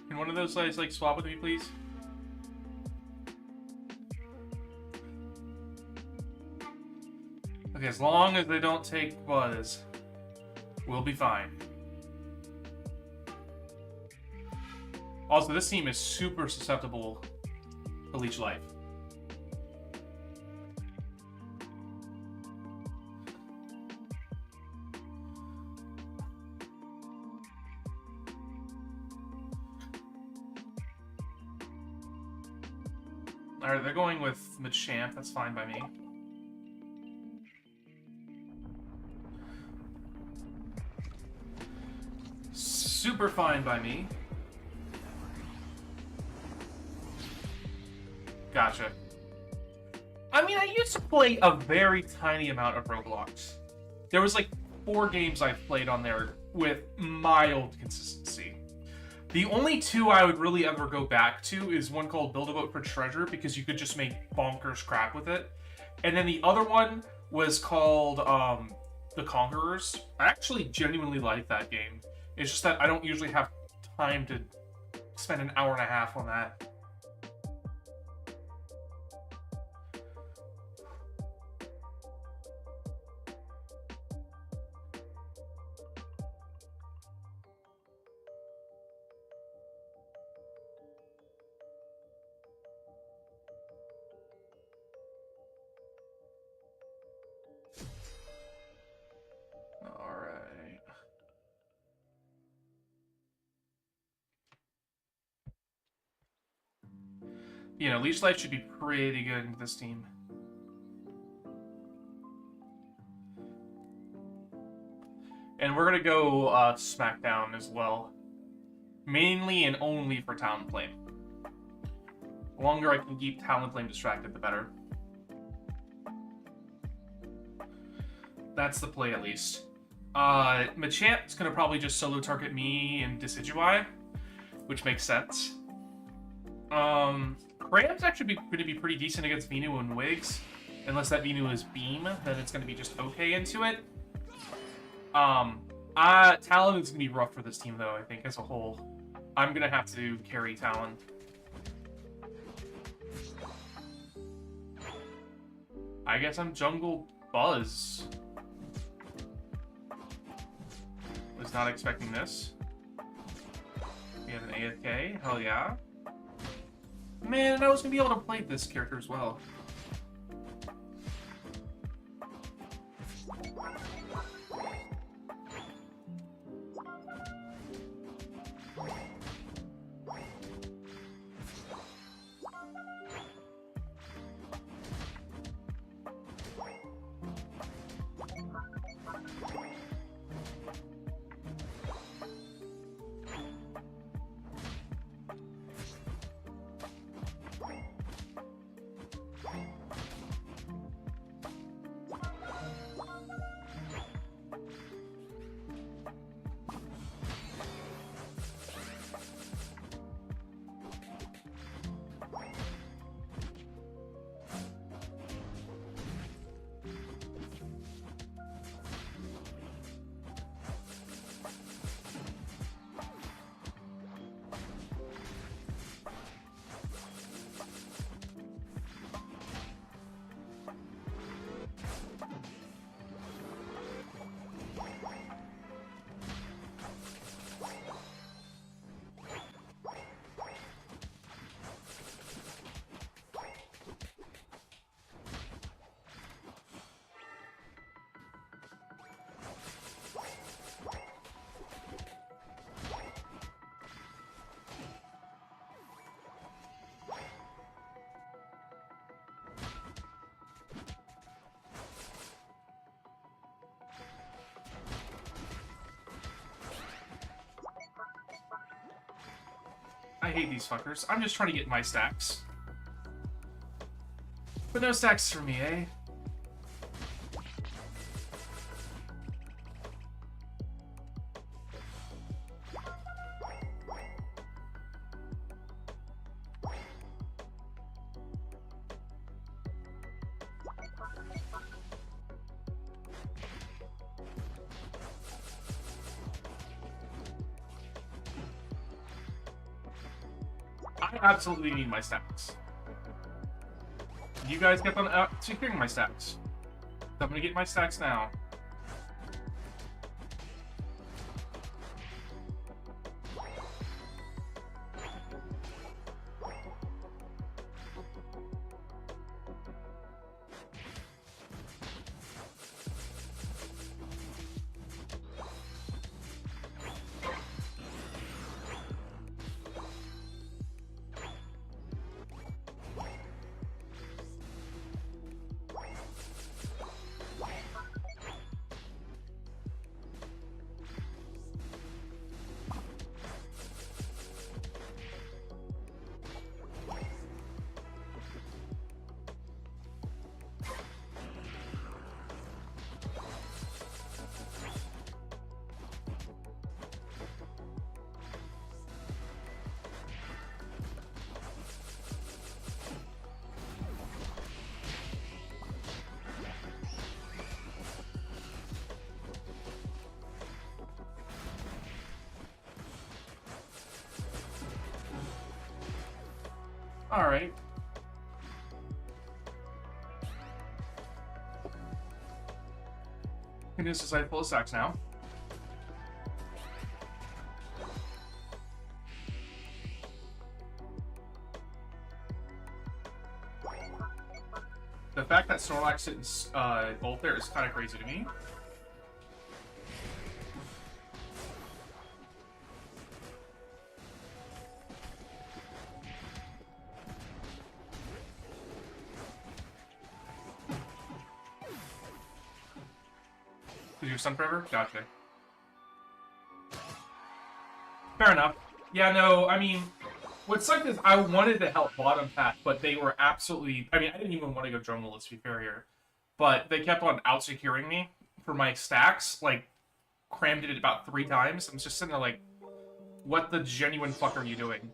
Can one of those legs, like, swap with me, please? Okay, as long as they don't take Buzz, we'll be fine. Also, this team is super susceptible to Leech Life. Alright, they're going with Machamp. That's fine by me. Super fine by me. Gotcha. I mean, I used to play a very tiny amount of Roblox. There was like 4 games I've played on there with mild consistency. The only 2 I would really ever go back to is one called Build a Boat for Treasure, because you could just make bonkers crap with it. And then the other one was called The Conquerors. I actually genuinely like that game. It's just that I don't usually have time to spend an hour and a half on that. You know, Leech Life should be pretty good in this team. And we're going to go Smackdown as well. Mainly and only for Talonflame. The longer I can keep Talonflame distracted, the better. That's the play, at least. Machamp's going to probably just solo target me and Decidueye, which makes sense. Cram's actually going to be pretty decent against Venu and Wigs. Unless that Venu is Beam, then it's going to be just okay into it. Talon is going to be rough for this team, though, I think, as a whole. I'm going to have to carry Talon. I guess I'm Jungle Buzz. Was not expecting this. We have an AFK. Hell yeah. Man, I was going to be able to play this character as well. I hate these fuckers. I'm just trying to get my stacks. But no stacks for me, eh? I absolutely need my stacks. You guys kept on securing my stacks. So I'm gonna get my stacks now. Alright. And this is I full of stacks now. The fact that Snorlax didn't bolt there is kind of crazy to me. Did you stun forever? Gotcha. Fair enough. Yeah, no, I mean, what sucked is I wanted to help bottom path, but they were absolutely... I mean, I didn't even want to go jungle, let's be fair here. But they kept on out-securing me for my stacks, like, crammed it about 3 times. I'm just sitting there like, what the genuine fuck are you doing?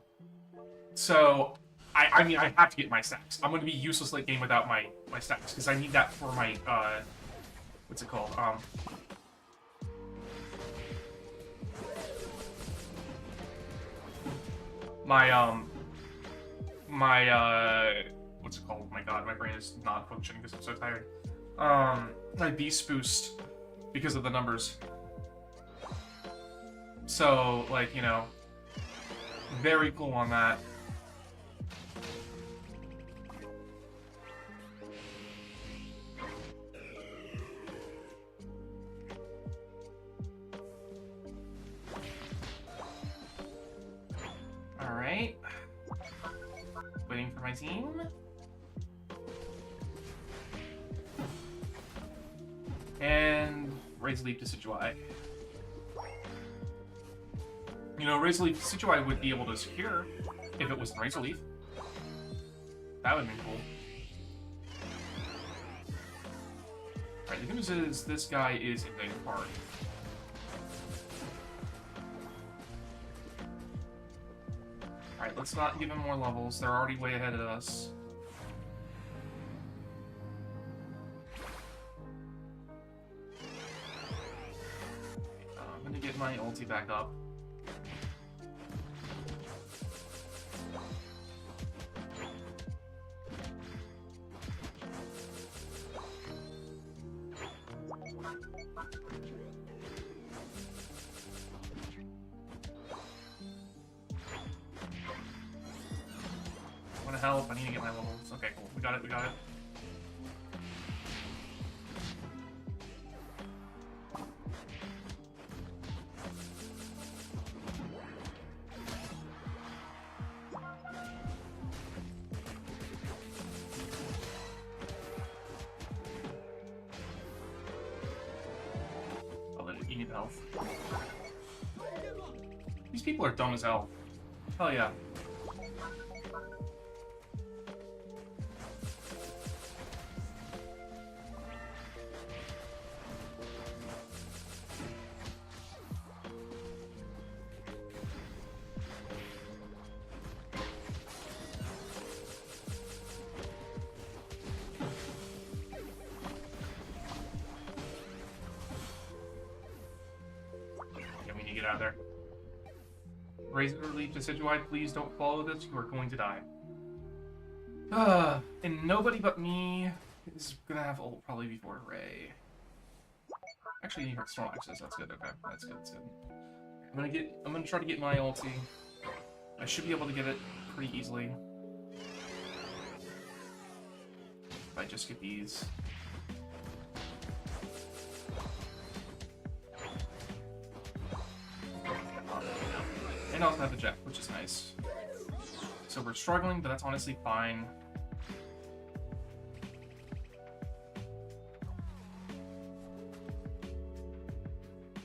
So, I mean, I have to get my stacks. I'm going to be useless late game without my stacks, because I need that for my, what's it called? What's it called? Oh my god, my brain is not functioning because I'm so tired. My beast boost because of the numbers. So, like, you know, very cool on that. Alright. Waiting for my team. And Razor Leaf to Decidueye. You know, Razor Leaf to Decidueye would be able to secure if it was Razor Leaf. That would have been cool. Alright, the good news is this guy is in the park. Alright, let's not give him more levels. They're already way ahead of us. I'm gonna get my ulti back up. I want to help. I need to get my levels. Okay, cool. We got it. We got it. I'll let it. You need health. These people are dumb as hell. Hell yeah. get out of there. Razor Leaf Decidueye, please don't follow this. You are going to die. And nobody but me is gonna have ult probably before Ray. Actually, you have Snorlaxes. That's good. Okay, that's good. That's good. I'm gonna try to get my ulti. I should be able to get it pretty easily. If I just get these. And I also have the jet, which is nice. So we're struggling, but that's honestly fine.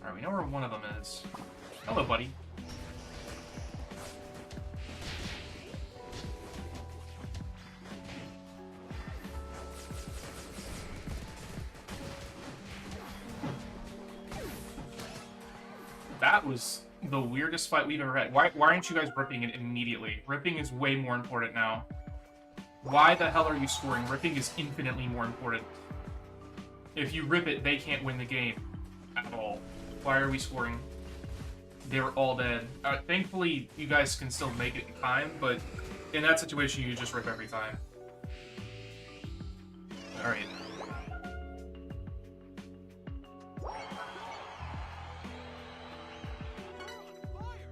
Alright, we know where one of them is. Hello, buddy. That was the weirdest fight we've ever had. Why aren't you guys ripping it immediately? Ripping is way more important now. Why the hell are you scoring? Ripping is infinitely more important. If you rip it, they can't win the game at all. Why are we scoring? They were all dead. Thankfully, you guys can still make it in time, but in that situation, you just rip every time. Alright.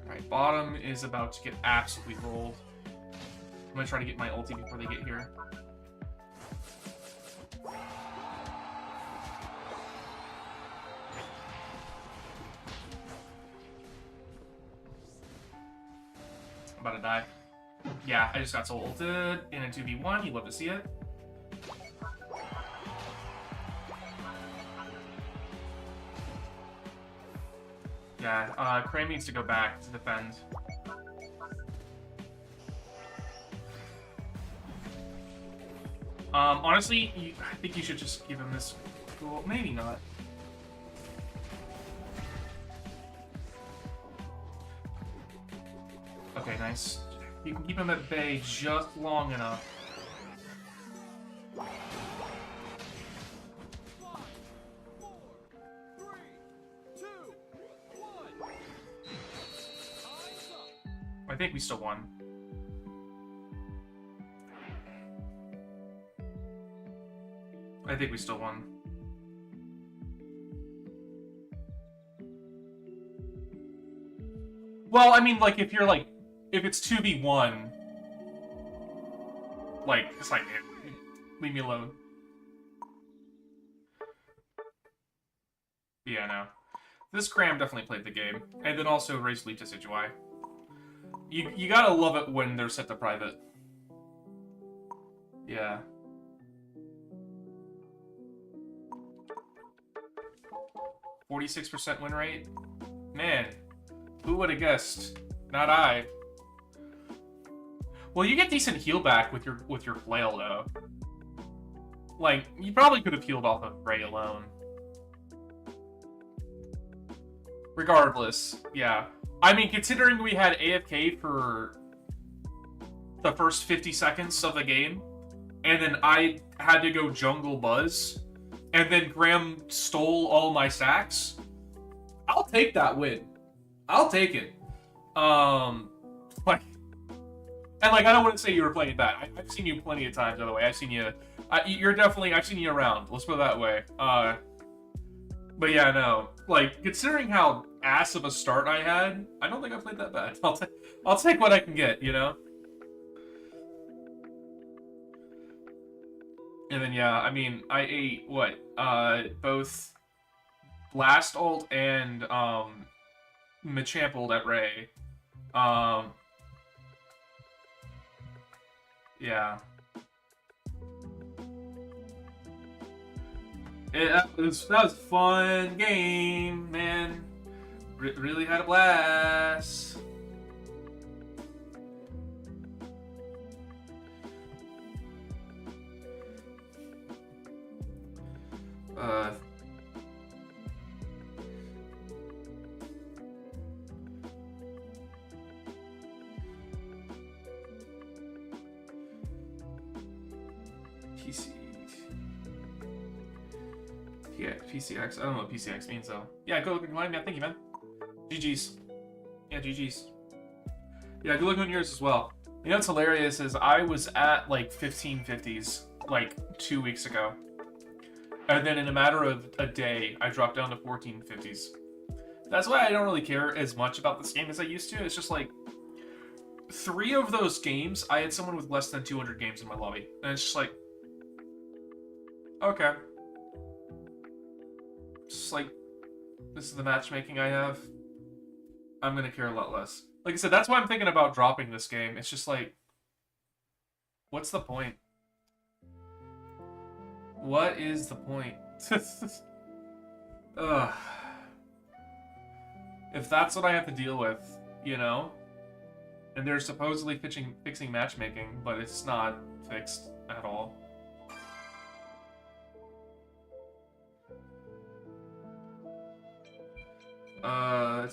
Alright, bottom is about to get absolutely rolled. I'm gonna try to get my ulti before they get here. I'm about to die. Yeah, I just got soul ulted in a 2v1. You'd love to see it. Yeah, Cram needs to go back to defend. Honestly, I think you should just give him this. Well, maybe not. Okay, nice. You can keep him at bay just long enough. I think we still won. I think we still won. Well, I mean, like, if you're, like, if it's 2v1, like, it's like, leave me alone. Yeah, no. This Cram definitely played the game. And then also Razor Leaf Decidueye. You gotta love it when they're set to private. Yeah. %46 win rate? Man, who would have guessed? Not I. Well, you get decent heal back with your flail though. Like, you probably could have healed off of Ray alone. Regardless, yeah. I mean, considering we had AFK for the first 50 seconds of the game, and then I had to go jungle Buzz, and then Graham stole all my stacks, I'll take that win. I'll take it. Like, and like, I don't want to say you were playing bad. I've seen you plenty of times, by the way. I've seen you. I've seen you around. Let's put it that way. But yeah, no. Like, considering how ass of a start I had, I don't think I played that bad. I'll take what I can get, you know? And then, yeah, I mean, I ate, what? Both Blast ult and, Machamp ult at Ray. Yeah. That was a fun game, man. Really had a blast. PC. Yeah, PCX. I don't know what PCX means, though. Yeah, go remind me. Thank you, man. GG's. Yeah, GG's. Yeah, good luck on yours as well. You know what's hilarious is I was at like 1550s like 2 weeks ago. And then in a matter of a day, I dropped down to 1450s. That's why I don't really care as much about this game as I used to. It's just like 3 of those games, I had someone with less than 200 games in my lobby. And it's just like, okay. Just like, this is the matchmaking I have. I'm gonna care a lot less. Like I said, that's why I'm thinking about dropping this game. It's just like, what's the point? What is the point? Ugh. If that's what I have to deal with, you know? And they're supposedly fixing matchmaking, but it's not fixed at all.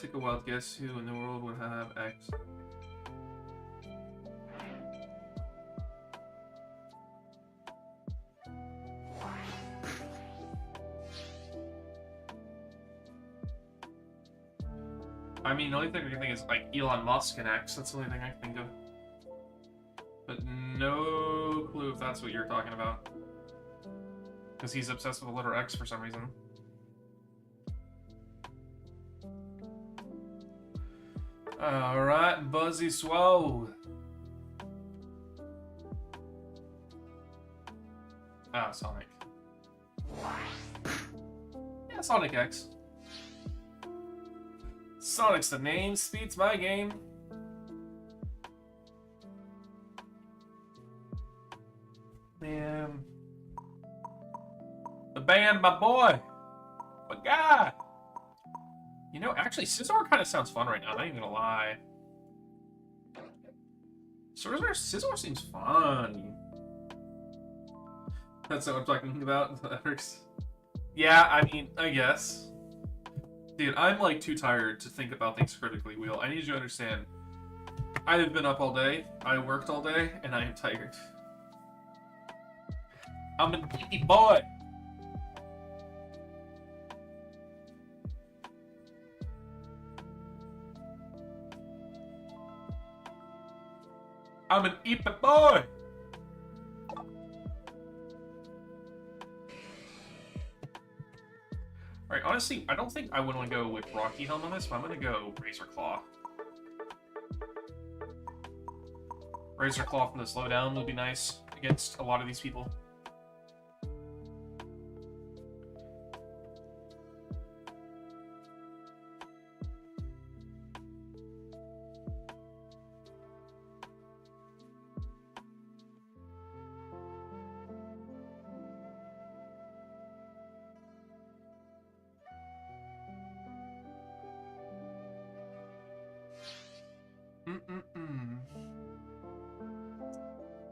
Take a wild guess who in the world would have X. I mean, the only thing I can think is like Elon Musk and X. That's the only thing I can think of. But no clue if that's what you're talking about. Because he's obsessed with the letter X for some reason. Alright, Buzzy Swole. Ah, Sonic. Yeah, Sonic X. Sonic's the name, speed's my game. Man. The band, my boy. My guy. You know, actually, Scizor kind of sounds fun right now, not even gonna lie. Scizor seems fun. That's what I'm talking about. Yeah, I mean, I guess. Dude, I'm like too tired to think about things critically, Wheel. I need you to understand. I have been up all day, I worked all day, and I am tired. I'm a geeky boy. I'm an epic boy. Alright, honestly, I don't think I would want to go with Rocky Helm on this, but I'm going to go Razor Claw. Razor Claw from the slowdown would be nice against a lot of these people.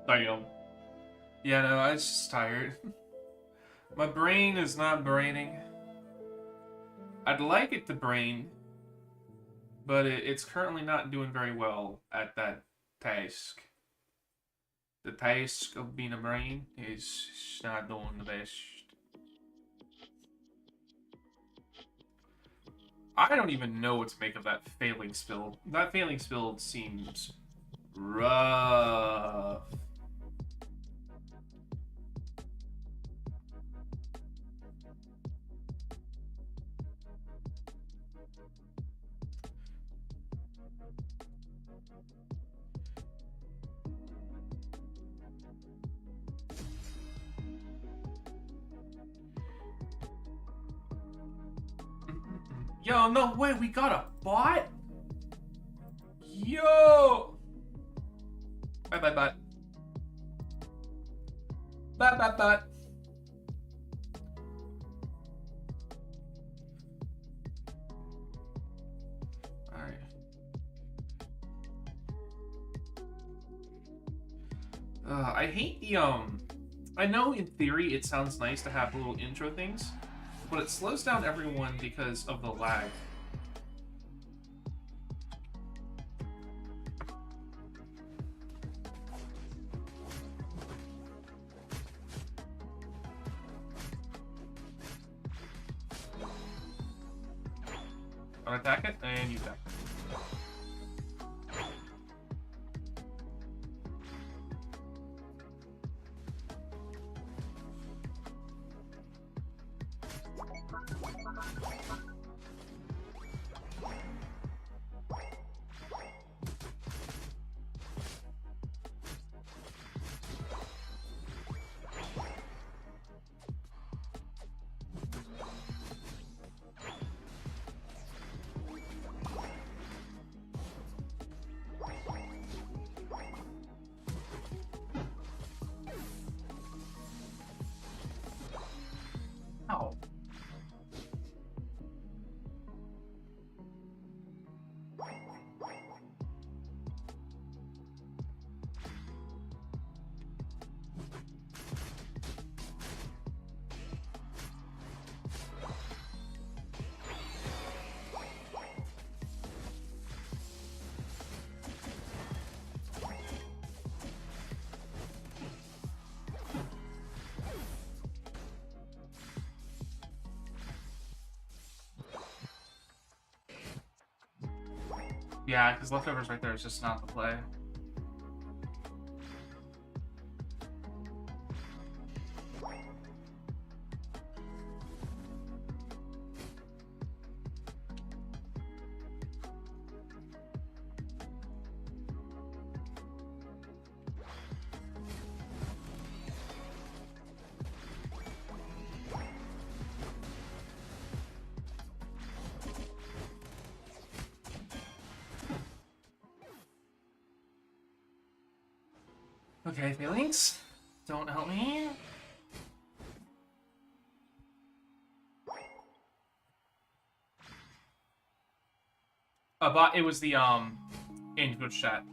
Damn. Yeah, no, I was just tired. My brain is not braining. I'd like it to brain, but it's currently not doing very well at that task. The task of being a brain is not doing the best. I don't even know what to make of that failing spill. That failing spill seems rough. Yo, no way, we got a bot? Yo! Bye bye bot. Bye bye bot. Alright. I hate the, I know in theory it sounds nice to have little intro things, but it slows down everyone because of the lag. Unattack it, and use that. Ow. Yeah, because leftovers right there is just not the play. Okay, feelings. Don't help me. But it was the in Twitch chat.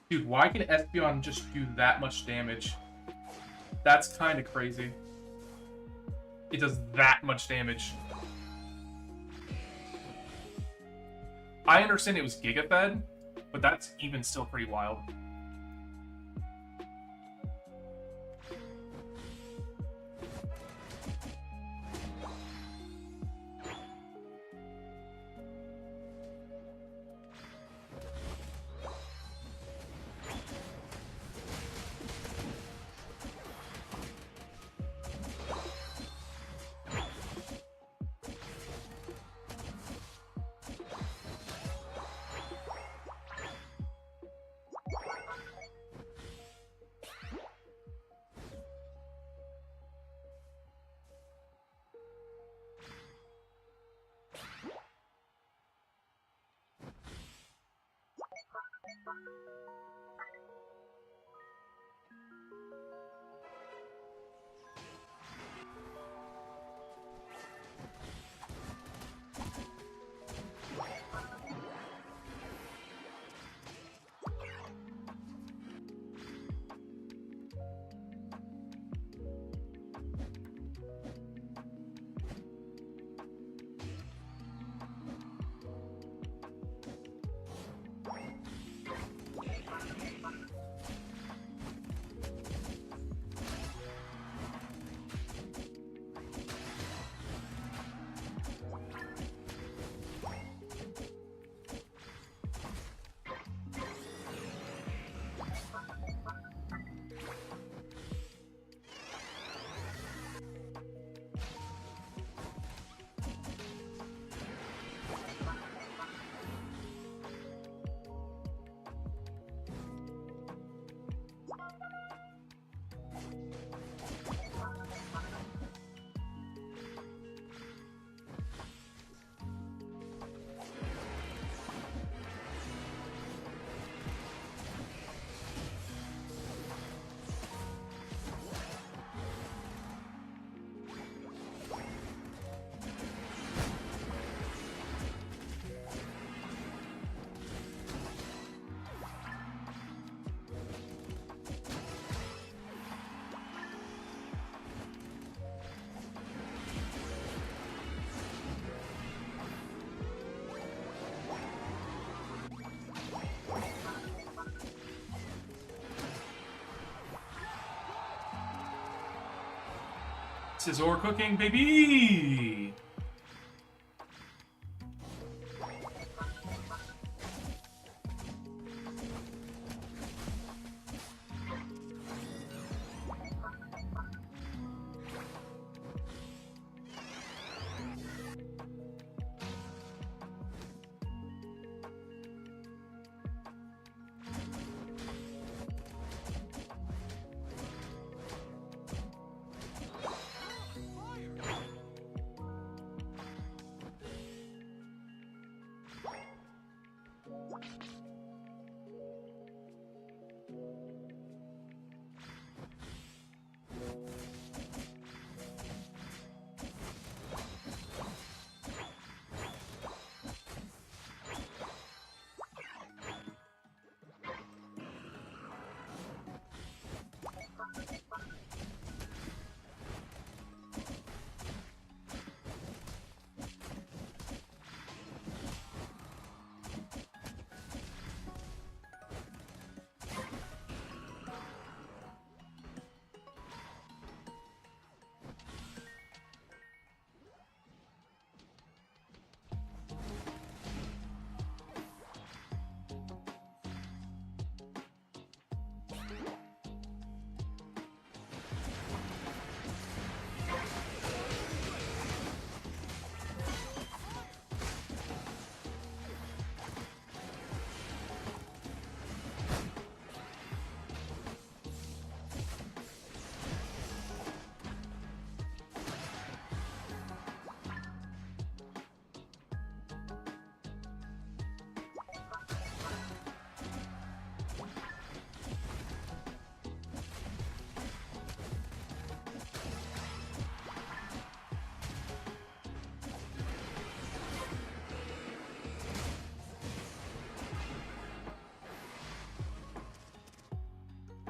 Dude, why can Espeon just do that much damage? That's kind of crazy. It does that much damage. I understand it was Giga Fed, but that's even still pretty wild. Scissor cooking, baby!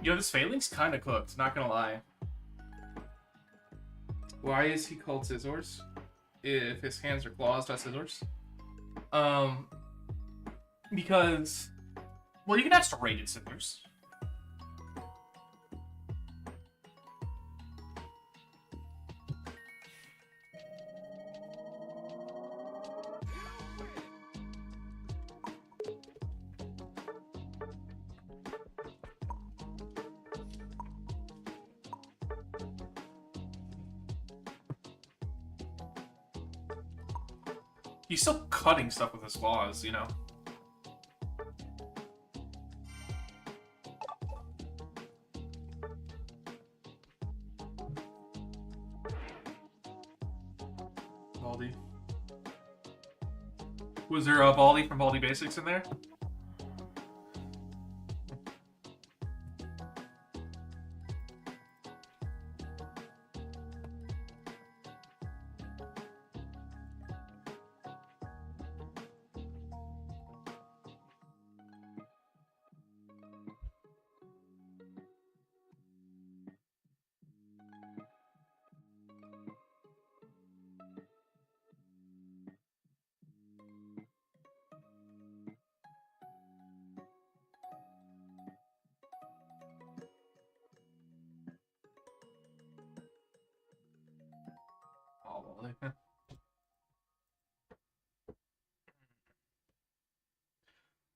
Yo, this Failing's kind of cooked, not gonna lie. Why is he called Scissors? If his hands are claws, not scissors? Because... Well, you can have serrated scissors. He's still cutting stuff with his claws, you know? Baldy. Was there a Baldy from Baldy Basics in there?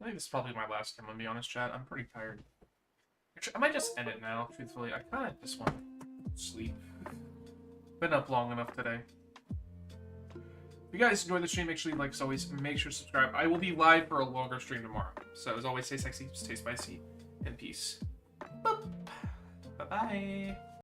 I think this is probably my last stream, to be honest, chat. I'm pretty tired. Actually, I might just end it now, truthfully. I kind of just want to sleep. Been up long enough today. If you guys enjoyed the stream, make sure you like, as always, make sure to subscribe. I will be live for a longer stream tomorrow. So, as always, stay sexy, stay spicy, and peace. Boop. Bye-bye.